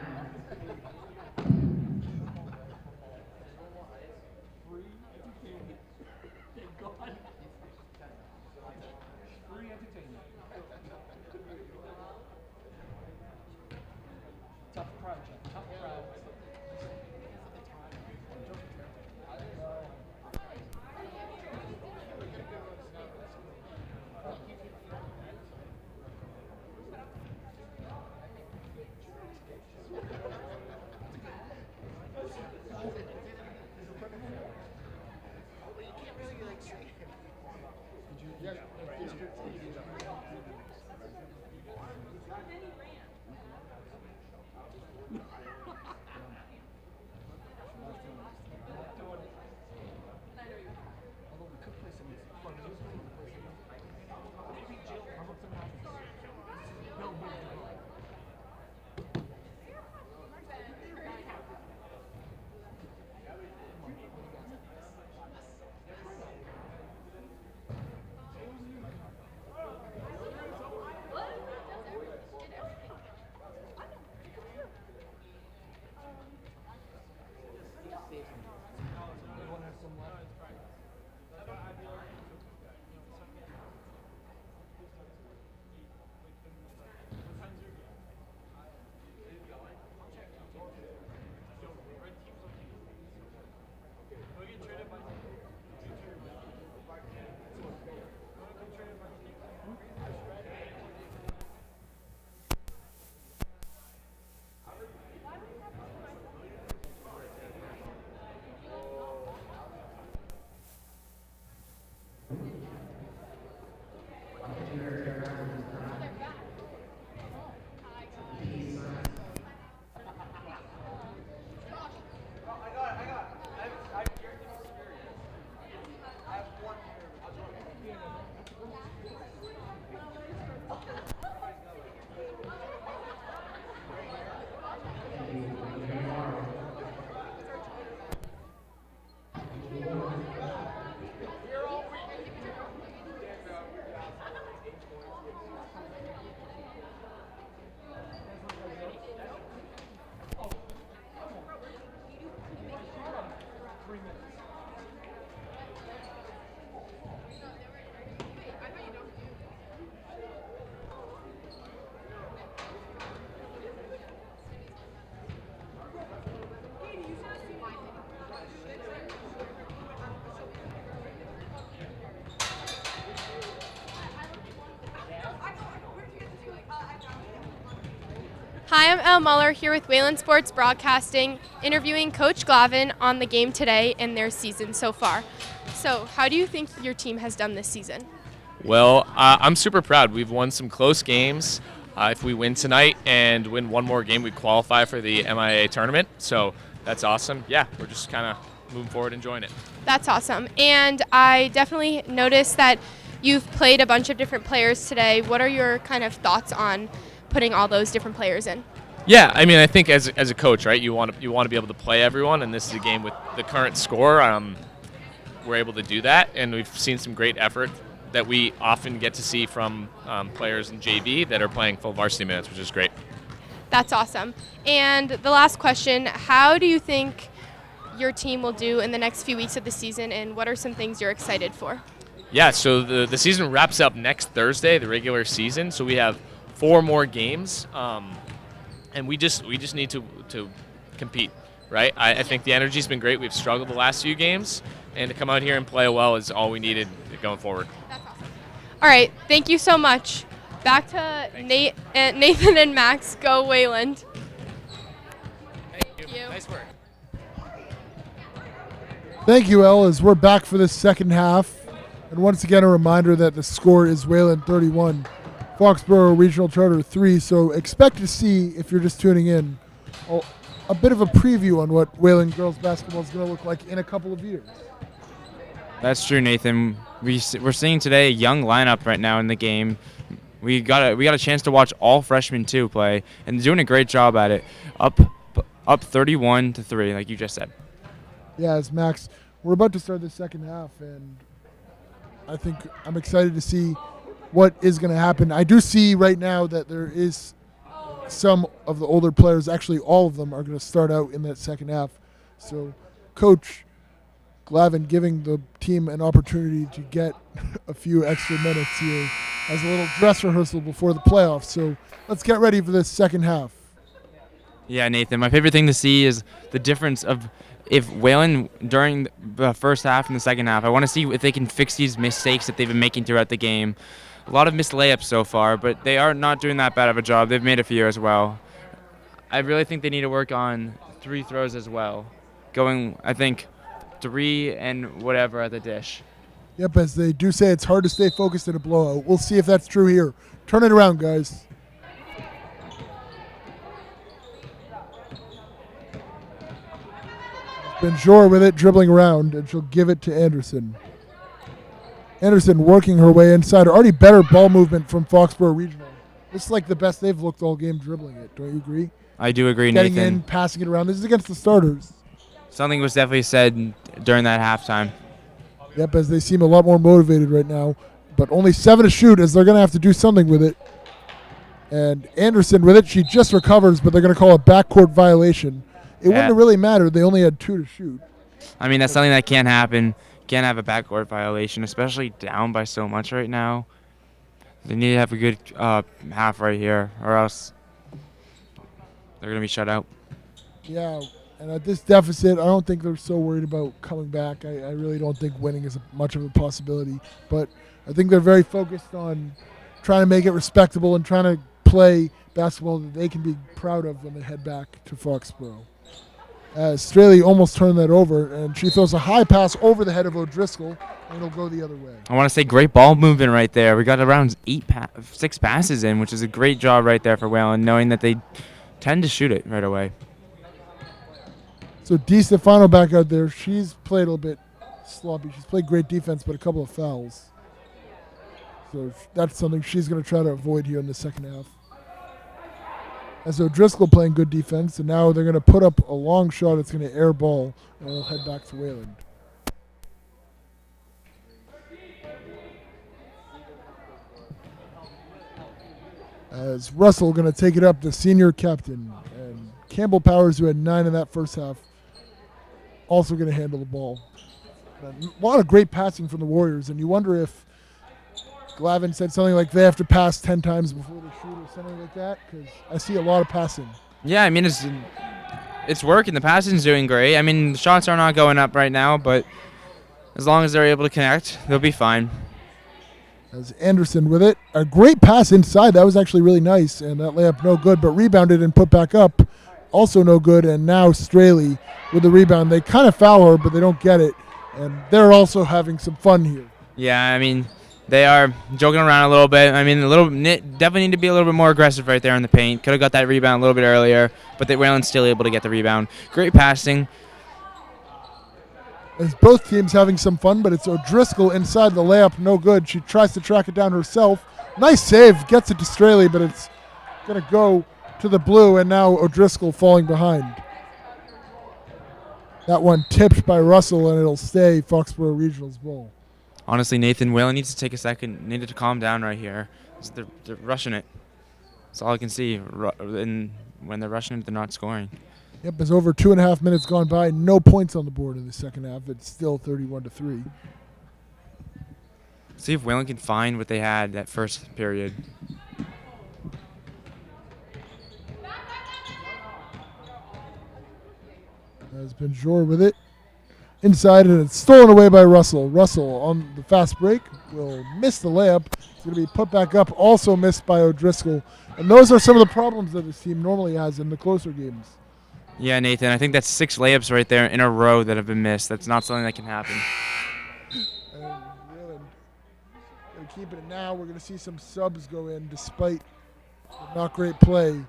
Hi, I'm Elle Muller here with Wayland Sports Broadcasting, interviewing Coach Glavin on the game today and their season so far. So, how do you think your team has done this season? Well, I'm super proud. We've won some close games. If we win tonight and win one more game, we qualify for the MIA tournament. So that's awesome. Yeah, we're just kind of moving forward, enjoying it. That's awesome. And I definitely noticed that you've played a bunch of different players today. What are your kind of thoughts on putting all those different players in? Yeah, I mean, I think as a coach, right, you want to be able to play everyone, and this is a game with the current score. We're able to do that, and we've seen some great effort that we often get to see from players in JV that are playing full varsity minutes, which is great. That's awesome. And the last question, how do you think your team will do in the next few weeks of the season, and what are some things you're excited for? Yeah, so the season wraps up next Thursday, the regular season, so we have 4 more games, and we just need to compete, right? I think the energy's been great. We've struggled the last few games, and to come out here and play well is all we needed going forward. That's awesome. All right, thank you so much. Back to Nathan and Max. Go Wayland. Thank you. Nice work. Thank you, Elle, as we're back for the second half. And once again, a reminder that the score is Wayland 31, Foxborough Regional Charter 3. So expect to see, if you're just tuning in, a bit of a preview on what Wayland girls basketball is going to look like in a couple of years. That's true, Nathan. We're seeing today a young lineup right now in the game. We got a chance to watch all freshmen too play, and doing a great job at it. Up 31-3, like you just said. Yeah, as Max, we're about to start the second half, and I think I'm excited to see what is going to happen. I do see right now that there is some of the older players, actually all of them, are going to start out in that second half. So Coach Glavin giving the team an opportunity to get a few extra minutes here as a little dress rehearsal before the playoffs. So let's get ready for this second half. Yeah, Nathan, my favorite thing to see is the difference of if Wayland during the first half and the second half. I want to see if they can fix these mistakes that they've been making throughout the game. A lot of missed layups so far, but they are not doing that bad of a job. They've made a few as well. I really think they need to work on 3 throws as well. Going, I think, 3 and whatever at the dish. Yep, as they do say, it's hard to stay focused in a blowout. We'll see if that's true here. Turn it around, guys. Benjor with it, dribbling around, and she'll give it to Anderson. Anderson working her way inside. Already better ball movement from Foxborough Regional. This is like the best they've looked all game dribbling it. Don't you agree? I do agree, Getting Nathan. in, passing it around. This is against the starters. Something was definitely said during that halftime. Yep, as they seem a lot more motivated right now. But only 7 to shoot, as they're going to have to do something with it. And Anderson with it, she just recovers, but they're going to call a backcourt violation. It wouldn't have really mattered. They only had 2 to shoot. I mean, that's something that can't happen. Can't have a backcourt violation, especially down by so much right now. They need to have a good half right here, or else they're going to be shut out. Yeah, and at this deficit, I don't think they're so worried about coming back. I really don't think winning is much of a possibility. But I think they're very focused on trying to make it respectable and trying to play basketball that they can be proud of when they head back to Foxborough. As Straley almost turned that over, and she throws a high pass over the head of O'Driscoll, and it'll go the other way. I want to say great ball movement right there. We got around 6 passes in, which is a great job right there for Wayland, knowing that they tend to shoot it right away. So DiStefano back out there. She's played a little bit sloppy. She's played great defense, but a couple of fouls. So that's something she's going to try to avoid here in the second half. As O'Driscoll playing good defense, and now they're going to put up a long shot. It's going to air ball, and it'll head back to Wayland. As Russell going to take it up, the senior captain, and Campbell Powers, who had 9 in that first half, also going to handle the ball. A lot of great passing from the Warriors, and you wonder if Glavin said something like they have to pass 10 times before they shoot or something like that, because I see a lot of passing. Yeah, I mean, it's working. The passing's doing great. I mean, the shots are not going up right now, but as long as they're able to connect, they'll be fine. As Anderson with it. A great pass inside. That was actually really nice, and that layup no good, but rebounded and put back up. Also no good, and now Straley with the rebound. They kind of foul her, but they don't get it, and they're also having some fun here. Yeah, I mean, they are joking around a little bit. I mean, definitely need to be a little bit more aggressive right there in the paint. Could have got that rebound a little bit earlier, but Wayland's still able to get the rebound. Great passing. As both teams having some fun, but it's O'Driscoll inside the layup, no good. She tries to track it down herself. Nice save, gets it to Straley, but it's going to go to the blue, and now O'Driscoll falling behind. That one tipped by Russell, and it'll stay Foxborough Regional's ball. Honestly, Nathan, Wayland needs to take a second. Needed to calm down right here. They're rushing it. That's all I can see. And when they're rushing it, they're not scoring. Yep, there's over 2.5 minutes gone by. No points on the board in the second half. It's still 31-3. See if Wayland can find what they had that first period. Has Benjor with it. Inside, and it's stolen away by Russell. Russell on the fast break will miss the layup. It's going to be put back up, also missed by O'Driscoll. And those are some of the problems that this team normally has in the closer games. Yeah, Nathan, I think that's 6 layups right there in a row that have been missed. That's not something that can happen. And Wayland keeping it now. We're going to see some subs go in despite the not great play.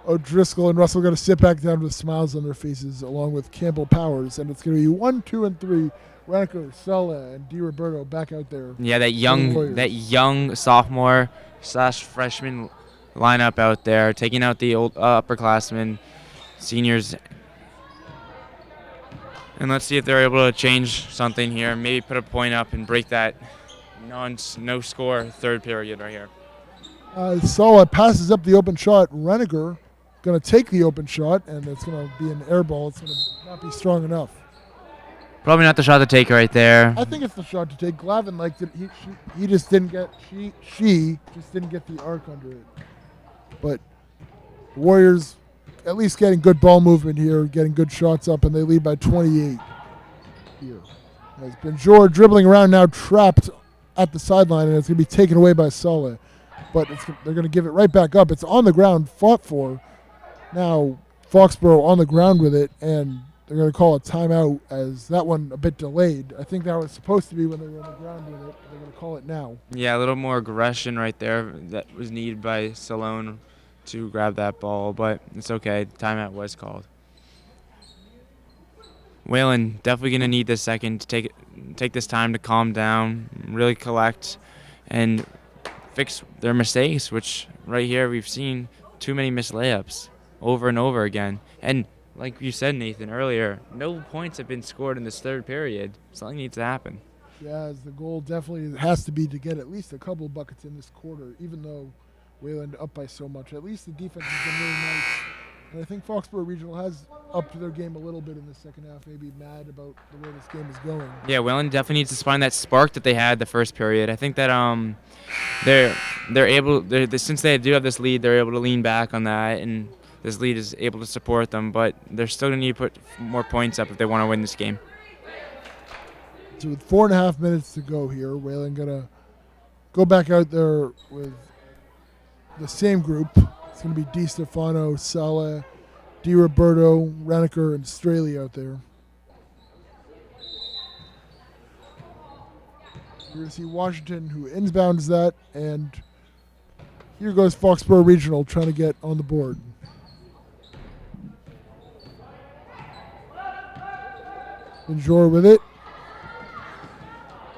O'Driscoll and Russell are going to sit back down with smiles on their faces along with Campbell Powers. And it's going to be 1, 2, and 3. Reneker, Sulla, and DiRoberto back out there. Yeah, that young sophomore / freshman lineup out there, taking out the old upperclassmen, seniors. And let's see if they're able to change something here. Maybe put a point up and break that no score third period right here. Sulla passes up the open shot. Reneker going to take the open shot, and it's going to be an air ball. It's going to not be strong enough. Probably not the shot to take right there. I think it's the shot to take. Glavin liked it. He just didn't get she just didn't get the arc under it. But the Warriors at least getting good ball movement here, getting good shots up, and they lead by 28 here. As Benjor dribbling around now, trapped at the sideline, and it's going to be taken away by Sulla. But they're going to give it right back up. It's on the ground, fought for. Now Foxborough on the ground with it, and they're going to call a timeout as that one a bit delayed. I think that was supposed to be when they were on the ground with it. They're going to call it now. Yeah, a little more aggression right there that was needed by Salone to grab that ball, but it's okay. Timeout was called. Whalen definitely going to need this second to take this time to calm down, really collect, and fix their mistakes, which right here we've seen too many missed layups over and over again. And like you said, Nathan, earlier, no points have been scored in this third period. Something needs to happen. Yeah, as the goal definitely has to be to get at least a couple of buckets in this quarter, even though Wayland up by so much. At least the defense has been really nice. And I think Foxborough Regional has upped their game a little bit in the second half, maybe mad about the way this game is going. Yeah, Wayland definitely needs to find that spark that they had the first period. I think that they're able, since they do have this lead, they're able to lean back on that, and this lead is able to support them, but they're still going to need to put more points up if they want to win this game. So with 4.5 minutes to go here, Wayland going to go back out there with the same group. It's going to be DiStefano, Sala, DiRoberto, Reneker, and Straley out there. You're going to see Washington, who inbounds that, and here goes Foxborough Regional trying to get on the board. Benjor with it.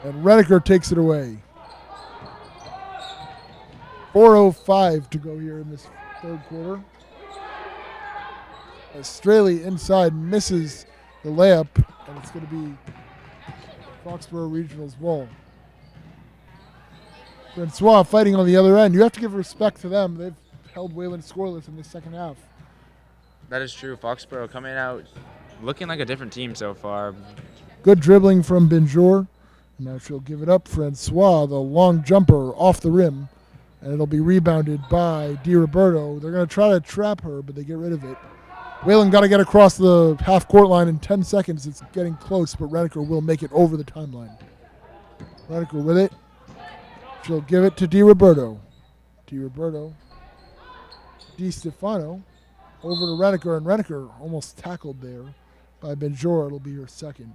And Reneker takes it away. 4:05 to go here in this third quarter. As Straley inside misses the layup, and it's going to be Foxborough Regional's ball. Francois fighting on the other end. You have to give respect to them. They've held Wayland scoreless in the second half. That is true. Foxborough coming out looking like a different team so far. Good dribbling from Benjor. Now she'll give it up. Francois, the long jumper off the rim. And it'll be rebounded by DiRoberto. They're going to try to trap her, but they get rid of it. Wayland got to get across the half-court line in 10 seconds. It's getting close, but Reneker will make it over the timeline. Reneker with it. She'll give it to DiRoberto. DiRoberto. DiStefano. Over to Reneker, and Reneker almost tackled there by Benjor. It'll be her second.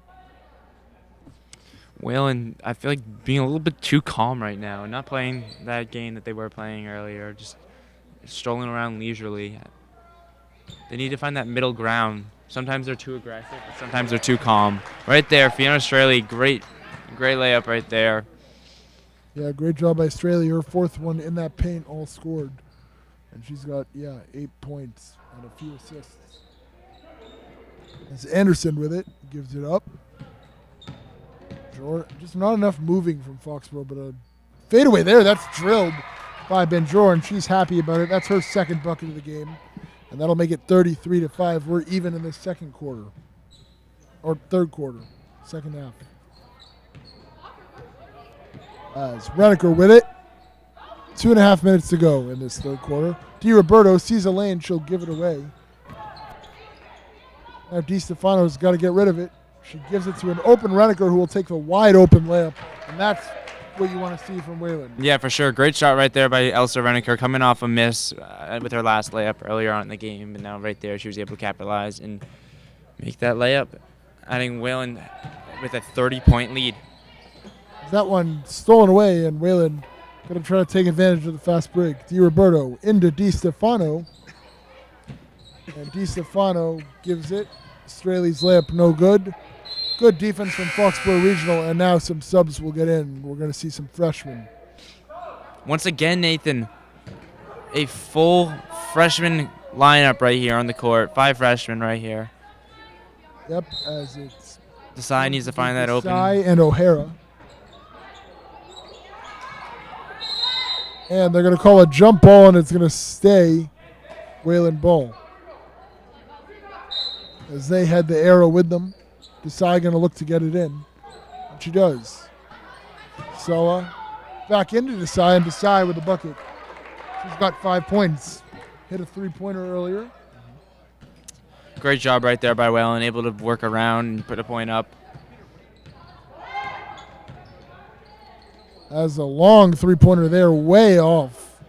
Wayland, I feel like being a little bit too calm right now, not playing that game that they were playing earlier, just strolling around leisurely. They need to find that middle ground. Sometimes they're too aggressive, but sometimes they're too calm. Right there, Fiona Straley, great layup right there. Yeah, great job by Straley. Her fourth one in that paint, all scored. And she's got, 8 points and a few assists. As Anderson with it, gives it up. Just not enough moving from Foxborough, but a fadeaway there. That's drilled by Benjor, and she's happy about it. That's her second bucket of the game, and that'll make it 33-5. We're even in the second quarter, or third quarter, second half. As Reneker with it, 2.5 minutes to go in this third quarter. DiRoberto sees a lane, she'll give it away. Now DiStefano's got to get rid of it. She gives it to an open Reneker who will take the wide open layup, and that's what you want to see from Wayland. Yeah, for sure. Great shot right there by Elsa Reneker, coming off a miss with her last layup earlier on in the game, and now right there she was able to capitalize and make that layup, adding Wayland with a 30-point lead. That one stolen away, and Wayland Going to try to take advantage of the fast break. DiRoberto into DiStefano. And DiStefano gives it. Straley's layup no good. Good defense from Foxborough Regional, and now some subs will get in. We're going to see some freshmen. Once again, Nathan, a full freshman lineup right here on the court. 5 freshmen right here. Yep, as it's Desai needs to find that open. Desai and O'Hara. And they're going to call a jump ball, and it's going to stay Wayland ball. As they had the arrow with them. Desai going to look to get it in. And she does. Sella back into Desai, and Desai with the bucket. She's got 5 points. Hit a 3-pointer earlier. Great job right there by Whalen, able to work around and put a point up. As a long 3-pointer there, way off.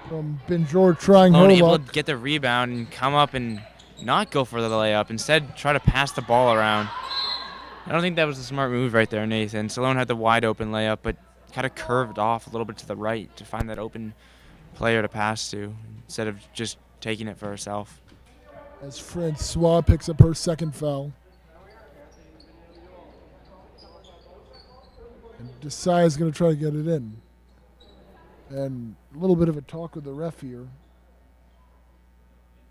From Benjor trying her Malone able luck. to get the rebound and come up and not go for the layup. Instead, try to pass the ball around. I don't think that was a smart move right there, Nathan. Salone had the wide open layup, but kind of curved off a little bit to the right to find that open player to pass to instead of just taking it for herself. As Francois picks up her second foul. And Desai is going to try to get it in. And a little bit of a talk with the ref here.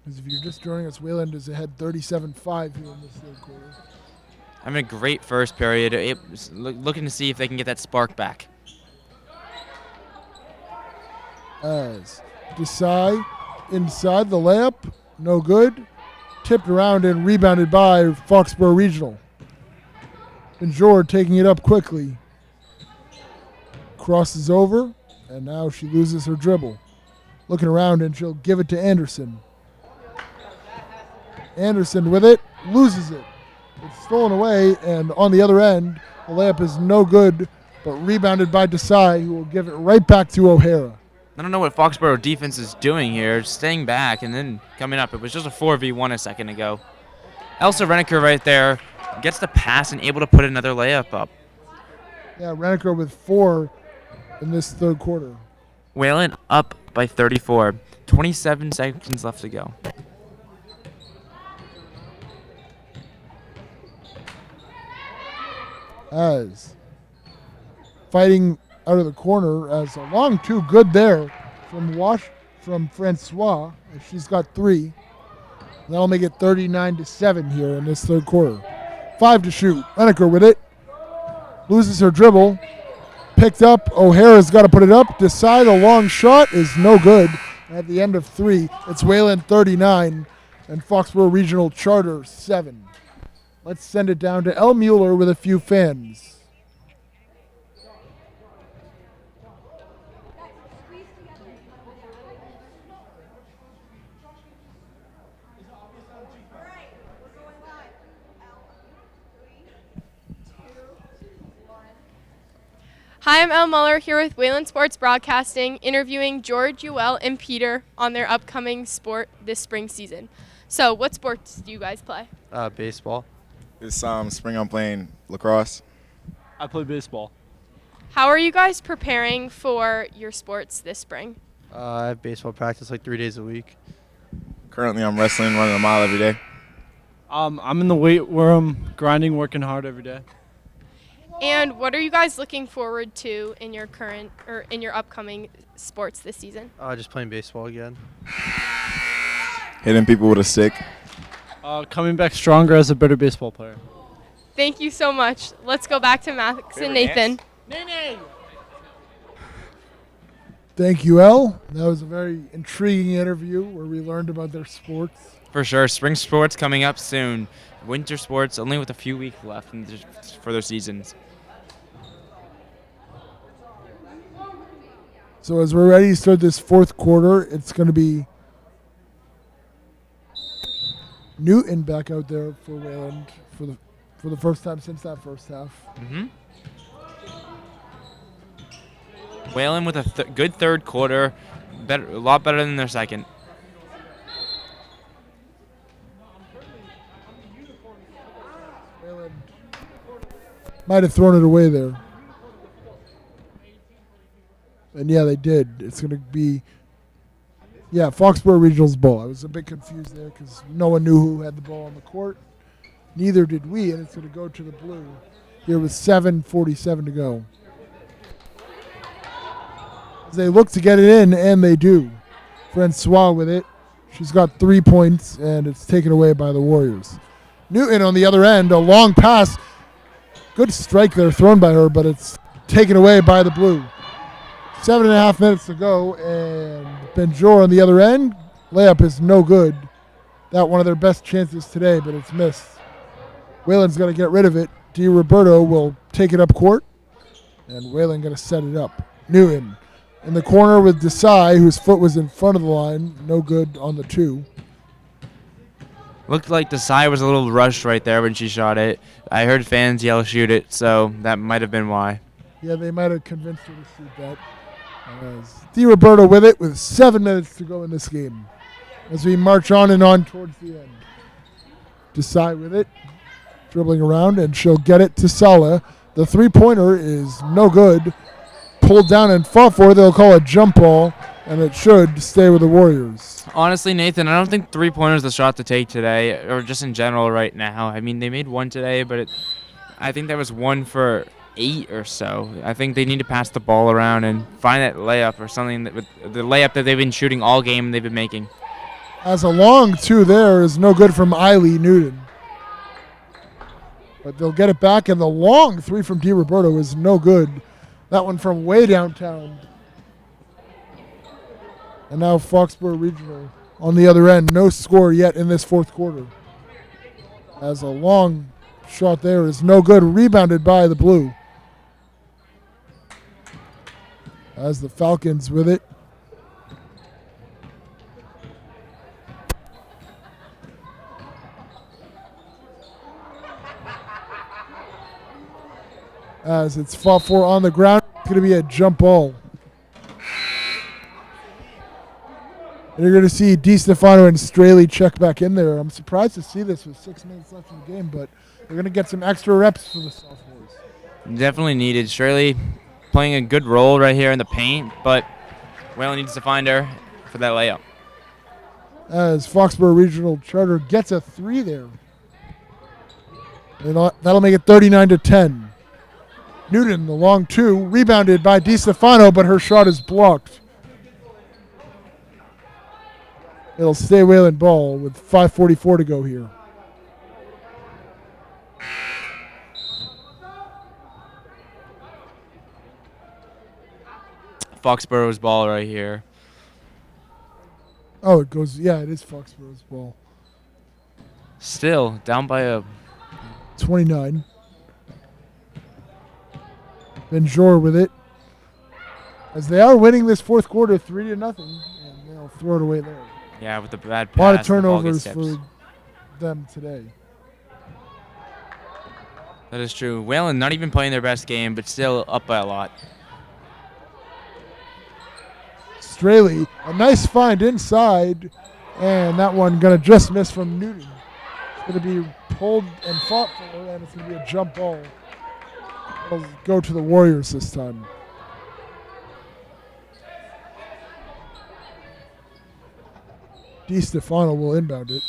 Because if you're just joining us, Wayland is ahead 37-5 here in this third quarter. Having a great first period, looking to see if they can get that spark back. As Desai inside the layup, no good. Tipped around and rebounded by Foxborough Regional. Benjor taking it up quickly. Crosses over, and now she loses her dribble. Looking around, and she'll give it to Anderson. Anderson with it, loses it. It's stolen away, and on the other end, the layup is no good, but rebounded by Desai, who will give it right back to O'Hara. I don't know what Foxborough defense is doing here, staying back and then coming up. It was just a 4v1 a second ago. Elsa Reniker right there gets the pass and able to put another layup up. Yeah, Reniker with 4 in this third quarter. Whalen up by 34. 27 seconds left to go. As fighting out of the corner as a long 2 good there from Francois. She's got 3. That'll make it 39-7 here in this third quarter. 5 to shoot. Reniker with it. Loses her dribble. Picked up. O'Hara's got to put it up. Decide a long shot is no good. At the end of 3, it's Wayland 39 and Foxborough Regional Charter 7. Let's send it down to El Mueller with a few fans. Hi, I'm Elle Muller here with Wayland Sports Broadcasting, interviewing George, Uel, and Peter on their upcoming sport this spring season. So, what sports do you guys play? Baseball. This spring I'm playing lacrosse. I play baseball. How are you guys preparing for your sports this spring? I have baseball practice like 3 days a week. Currently I'm wrestling, running a mile every day. I'm in the weight room, grinding, working hard every day. And what are you guys looking forward to in your upcoming sports this season? Just playing baseball again. Hitting people with a stick. Coming back stronger as a better baseball player. Thank you so much. Let's go back to Max and Nathan. Thank you, El. That was a very intriguing interview where we learned about their sports. For sure. Spring sports coming up soon. Winter sports only with a few weeks left for their seasons. So as we're ready to start this fourth quarter, it's going to be Newton back out there for Wayland for the first time since that first half. Mm-hmm. Whalen with a good third quarter, a lot better than their second. Wayland might have thrown it away there. And yeah, they did. It's going to be, Foxborough Regional's ball. I was a bit confused there because no one knew who had the ball on the court. Neither did we, and it's going to go to the blue here with 7:47 to go. As they look to get it in, and they do. Francois with it. She's got 3 points, and it's taken away by the Warriors. Newton on the other end, a long pass. Good strike there thrown by her, but it's taken away by the blue. 7.5 minutes to go, and Benjor on the other end. Layup is no good. That one of their best chances today, but it's missed. Whalen's going to get rid of it. DiRoberto will take it up court, and Whalen going to set it up. Newton in the corner with Desai, whose foot was in front of the line. No good on the 2. Looked like Desai was a little rushed right there when she shot it. I heard fans yell shoot it, so that might have been why. Yeah, they might have convinced her to shoot that. As DiRoberto with it with 7 minutes to go in this game. As we march on and on towards the end. Desai with it. Dribbling around, and she'll get it to Sala. The 3-pointer is no good. Pulled down and fought for. They'll call a jump ball, and it should stay with the Warriors. Honestly, Nathan, I don't think 3-pointers the shot to take today, or just in general right now. I mean, they made one today, but I think that was 1 for 8 or so. I think they need to pass the ball around and find that layup or something, with the layup that they've been shooting all game they've been making. As a long 2 there is no good from Eiley Newton. But they'll get it back, and the long 3 from DiRoberto is no good. That one from way downtown. And now Foxborough Regional on the other end. No score yet in this fourth quarter. As a long shot there is no good. Rebounded by the blue. As the Falcons with it. As it's fought for on the ground. It's going to be a jump ball. And you're going to see DiStefano and Straley check back in there. I'm surprised to see this with 6 minutes left in the game, but they're going to get some extra reps for the sophomores. Definitely needed. Straley playing a good role right here in the paint, but Whalen needs to find her for that layup. As Foxborough Regional Charter gets a 3 there. And that'll make it 39-10. Newton, the long 2, rebounded by DiStefano, but her shot is blocked. It'll stay Whalen ball with 5:44 to go here. Foxborough's ball right here. Oh, it goes, it is Foxborough's ball. Still down by a 29. Benjor with it. As they are winning this fourth quarter 3-0, and they'll throw it away there. Yeah, with the bad A pass. lot of the ball turnovers gets for tipped. them today. That is true. Whalen not even playing their best game, but still up by a lot. Straley, a nice find inside, and that one going to just miss from Newton. It's going to be pulled and fought for, and it's going to be a jump ball. It'll go to the Warriors this time. DiStefano will inbound it.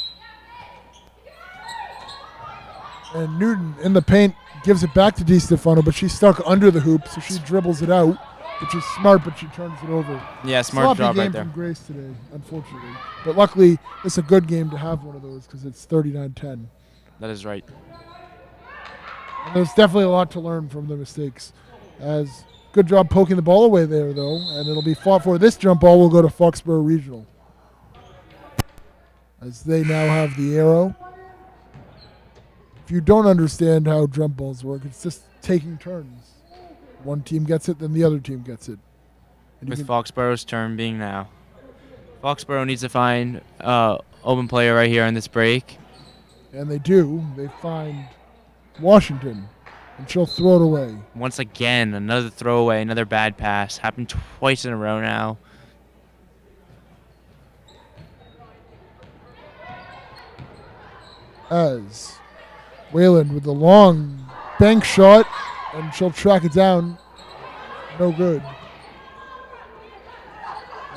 And Newton in the paint gives it back to DiStefano, but she's stuck under the hoop, so she dribbles it out, which is smart, but she turns it over. Yeah, smart Sloppy job game right there. from Grace today, unfortunately. But luckily, it's a good game to have one of those because it's 39-10. That is right. And there's definitely a lot to learn from the mistakes. As good job poking the ball away there, though, and it'll be fought for. This jump ball will go to Foxborough Regional. As they now have the arrow. If you don't understand how jump balls work, it's just taking turns. One team gets it, then the other team gets it. And With Foxborough's turn being now. Foxborough needs to find open player right here in this break. And they do. They find Washington, and she'll throw it away. Once again, another throwaway, another bad pass. Happened twice in a row now. As Whalen with the long bank shot, and she'll track it down. No good.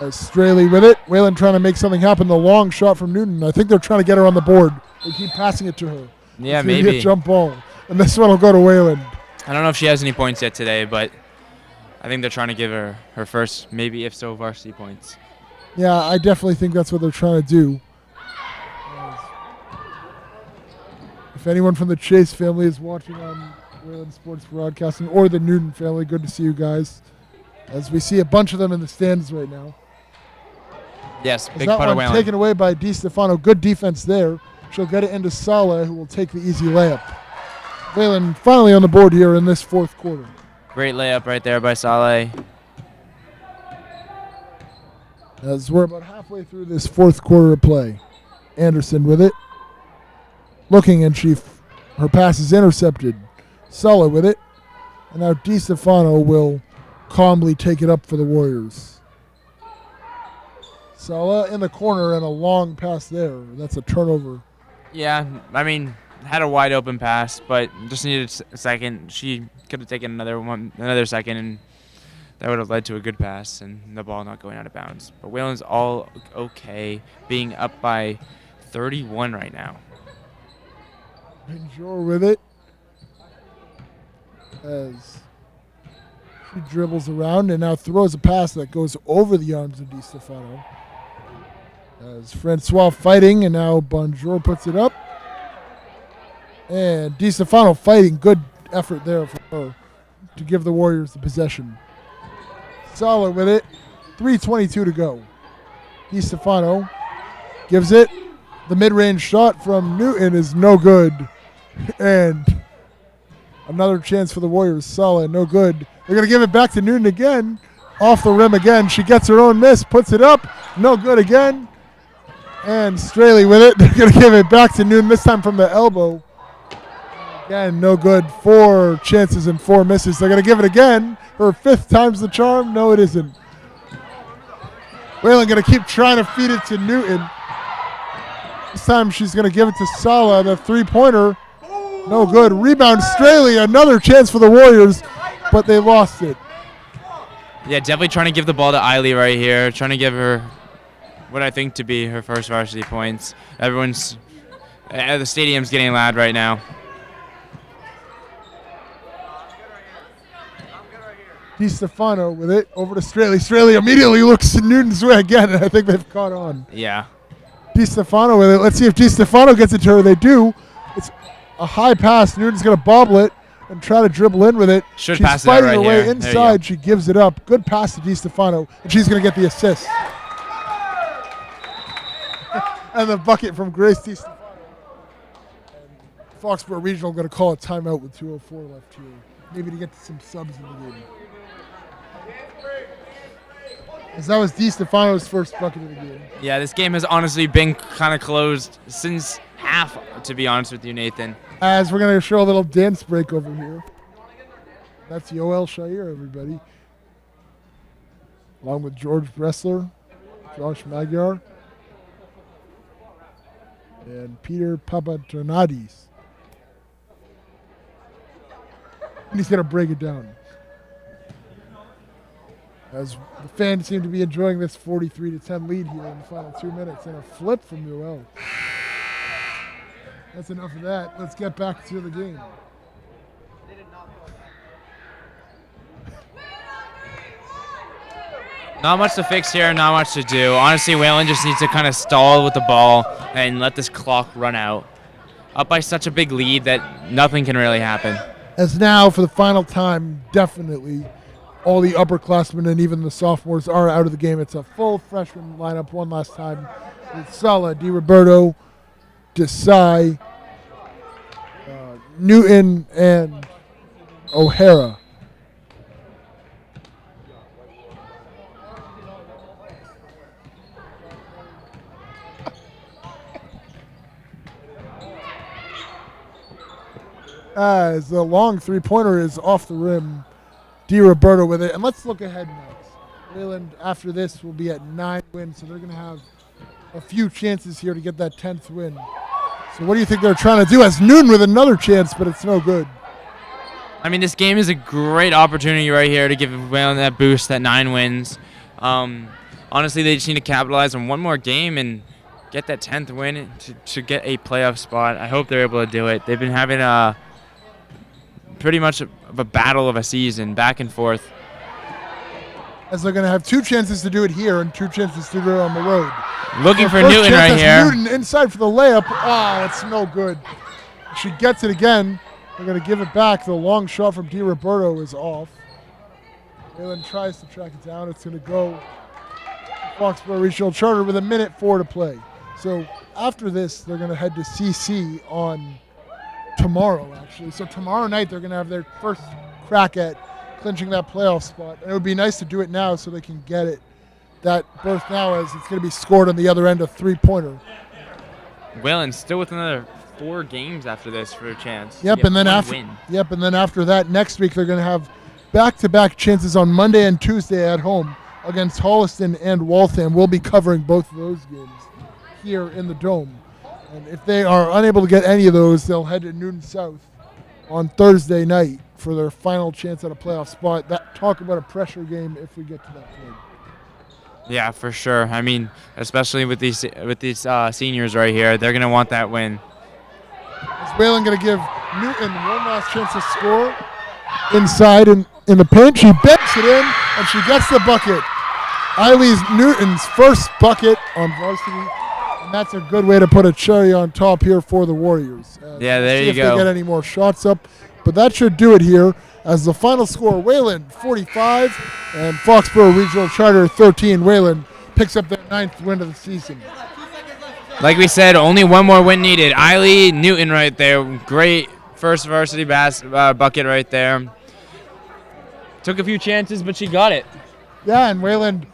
Straley with it. Whalen trying to make something happen. The long shot from Newton. I think they're trying to get her on the board. They keep passing it to her. Yeah, It's gonna be a maybe. jump ball. And this one will go to Whalen. I don't know if she has any points yet today, but I think they're trying to give her her first, maybe if so, varsity points. Yeah, I definitely think that's what they're trying to do. If anyone from the Chase family is watching on Whalen Sports Broadcasting or the Newton family, good to see you guys. As we see a bunch of them in the stands right now. Yes, As big that putt of one Whalen. taken away by DiStefano. Good defense there. She'll get it into Sala, who will take the easy layup. Whalen finally on the board here in this fourth quarter. Great layup right there by Saleh. As we're about halfway through this fourth quarter of play. Anderson with it. Looking, and her pass is intercepted. Sala with it. And now DiStefano will calmly take it up for the Warriors. Sala in the corner and a long pass there. That's a turnover. Yeah, I mean, had a wide open pass, but just needed a second. She could have taken another second, and that would have led to a good pass and the ball not going out of bounds. But Whalen's all okay, being up by 31 right now. Benjor with it. As she dribbles around and now throws a pass that goes over the arms of DiStefano. As Francois fighting, and now Bonjour puts it up. And DiStefano fighting. Good effort there for her to give the Warriors the possession. Sala with it. 3:22 to go. DiStefano gives it. The mid-range shot from Newton is no good. And another chance for the Warriors. Sala, no good. They're going to give it back to Newton again. Off the rim again. She gets her own miss, puts it up. No good again. And Straley with it. They're going to give it back to Newton, this time from the elbow. Again, no good. 4 chances and 4 misses. They're going to give it again. Her 5th time's the charm. No, it isn't. Whalen going to keep trying to feed it to Newton. This time she's going to give it to Sala, the three-pointer. No good. Rebound, Straley. Another chance for the Warriors, but they lost it. Yeah, definitely trying to give the ball to Eiley right here, trying to give her what I think to be her first varsity points. Everyone's the stadium's getting loud right now. DiStefano with it over to Straley. Straley immediately looks Newton's way again, and I think they've caught on. Yeah. DiStefano with it. Let's see if DiStefano gets it to her. They do. It's a high pass. Newton's going to bobble it and try to dribble in with it. Should She's pass it out fighting right her way here. There you inside. go. She gives it up. Good pass to DiStefano, and she's going to get the assist. And the bucket from Grace DiStefano. Foxborough Regional going to call a timeout with 2:04 left here. Maybe to get some subs in the game. As that was DiStefano's first bucket of the game. Yeah, this game has honestly been kind of closed since half, to be honest with you, Nathan. As we're going to show a little dance break over here. That's Yoel Shair, everybody. Along with George Bressler, Josh Magyar, and Peter Papatonadis. And he's going to break it down. As the fans seem to be enjoying this 43-10 lead here in the final 2 minutes. And a flip from Yoel. That's enough of that. Let's get back to the game. Not much to fix here, not much to do. Honestly, Whalen just needs to kind of stall with the ball and let this clock run out. Up by such a big lead that nothing can really happen. As now, for the final time, definitely, all the upperclassmen and even the sophomores are out of the game. It's a full freshman lineup one last time. It's Sala, DiRoberto, Desai, Newton, and O'Hara. As the long three-pointer is off the rim, DiRoberto with it. And let's look ahead next. Wayland, after this, will be at 9 wins, so they're going to have a few chances here to get that 10th win. So what do you think they're trying to do? As Newton with another chance, but it's no good. I mean, this game is a great opportunity right here to give Whalen that boost, that 9 wins. honestly, they just need to capitalize on one more game and get that 10th win to get a playoff spot. I hope they're able to do it. They've been having pretty much of a battle of a season, back and forth. As they're going to have 2 chances to do it here and 2 chances to do it on the road. Looking for First Newton chance, right that's here. Newton inside for the layup. Oh, it's no good. She gets it again. They're going to give it back. The long shot from DiRoberto is off. Wayland tries to track it down. It's going to go to Foxborough Regional Charter with 1:04 to play. So after this, they're going to head to CC on tomorrow, actually. So tomorrow night, they're going to have their first crack at clinching that playoff spot. And it would be nice to do it now so they can get it. That berth now, as it's going to be scored on the other end, a 3-pointer. Wayland still with another 4 games after this for a chance. to Yep, get and then one after win. that, next week they're going to have back-to-back chances on Monday and Tuesday at home against Holliston and Waltham. We'll be covering both of those games here in the Dome. And if they are unable to get any of those, they'll head to Newton South on Thursday night for their final chance at a playoff spot. Talk about a pressure game if we get to that point. Yeah, for sure. I mean, especially with these seniors right here, they're gonna want that win. Is Wayland going to give Newton one last chance to score inside in the paint? She banks it in, and she gets the bucket. Eileen's Newton's first bucket on varsity, and that's a good way to put a cherry on top here for the Warriors. Yeah, there see you if go. they get any more shots up, but that should do it here. As the final score, Wayland 45 and Foxborough Regional Charter 13. Wayland picks up their 9th win of the season. Like we said, only one more win needed. Eileen Newton right there. Great first varsity bucket right there. Took a few chances, but she got it. Yeah, and Wayland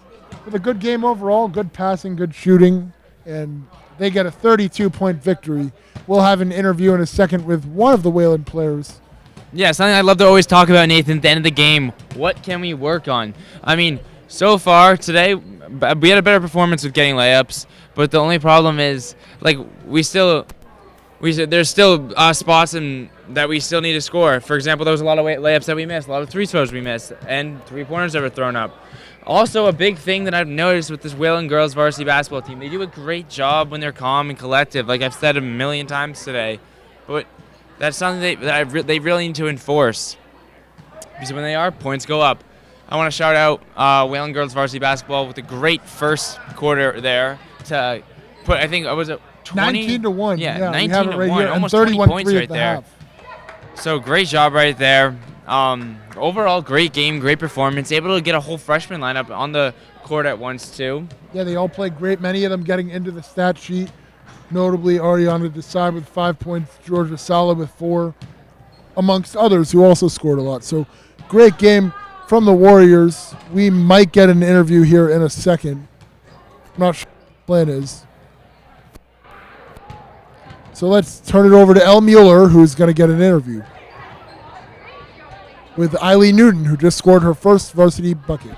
with a good game overall, good passing, good shooting, and they get a 32-point victory. We'll have an interview in a second with one of the Wayland players. Yeah, something I love to always talk about, Nathan, at the end of the game. What can we work on? I mean, so far today, we had a better performance with getting layups, but the only problem is, like, there's still spots that we still need to score. For example, there was a lot of layups that we missed, a lot of 3-throws we missed, and 3-pointers that were thrown up. Also, a big thing that I've noticed with this Wayland girls varsity basketball team, they do a great job when they're calm and collective, like I've said a million times today. But that's something they really need to enforce, because when they are, points go up. I want to shout out Wayland girls varsity basketball with a great first quarter there to put, I think, was it 20? 19-1. Yeah, we have it 19-1, right here, and almost 20 points 31-3 right at the there. half. So great job right there. Overall, great game, great performance. Able to get a whole freshman lineup on the court at once too. Yeah, they all played great. Many of them getting into the stat sheet. Notably, Ariana Desai with 5 points, Georgia Sala with 4, amongst others who also scored a lot. So great game from the Warriors. We might get an interview here in a second. I'm not sure what the plan is. So let's turn it over to Elle Mueller, who's going to get an interview with Eileen Newton, who just scored her first varsity bucket.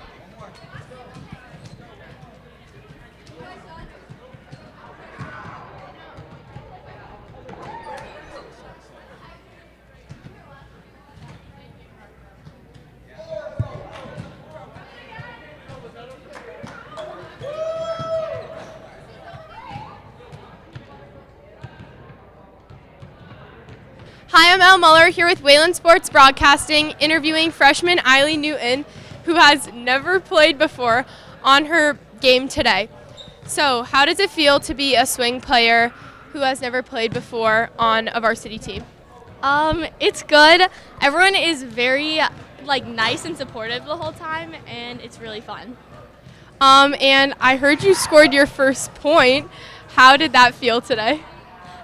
Hi, I'm Elle Muller here with Wayland Sports Broadcasting, interviewing freshman Eileen Newton, who has never played before, on her game today. So, how does it feel to be a swing player who has never played before on a varsity team? It's good. Everyone is very nice and supportive the whole time, and it's really fun. And I heard you scored your first point. How did that feel today?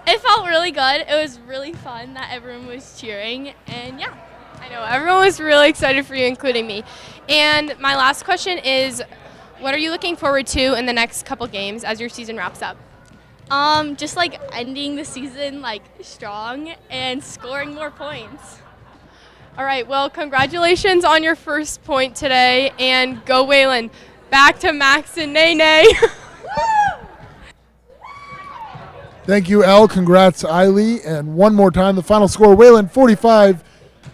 It felt really good. It was really fun that everyone was cheering, and yeah. I know, everyone was really excited for you, including me. And my last question is, what are you looking forward to in the next couple games as your season wraps up? Just ending the season strong and scoring more points. All right, well, congratulations on your first point today, and go Wayland. Back to Max and Nene. Thank you, Elle. Congrats, Eiley. And one more time, the final score, Wayland 45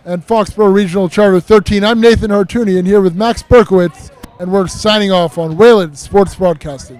and Foxborough Regional Charter 13. I'm Nathan Hartunian here with Max Berkowitz And we're signing off on Wayland Sports Broadcasting.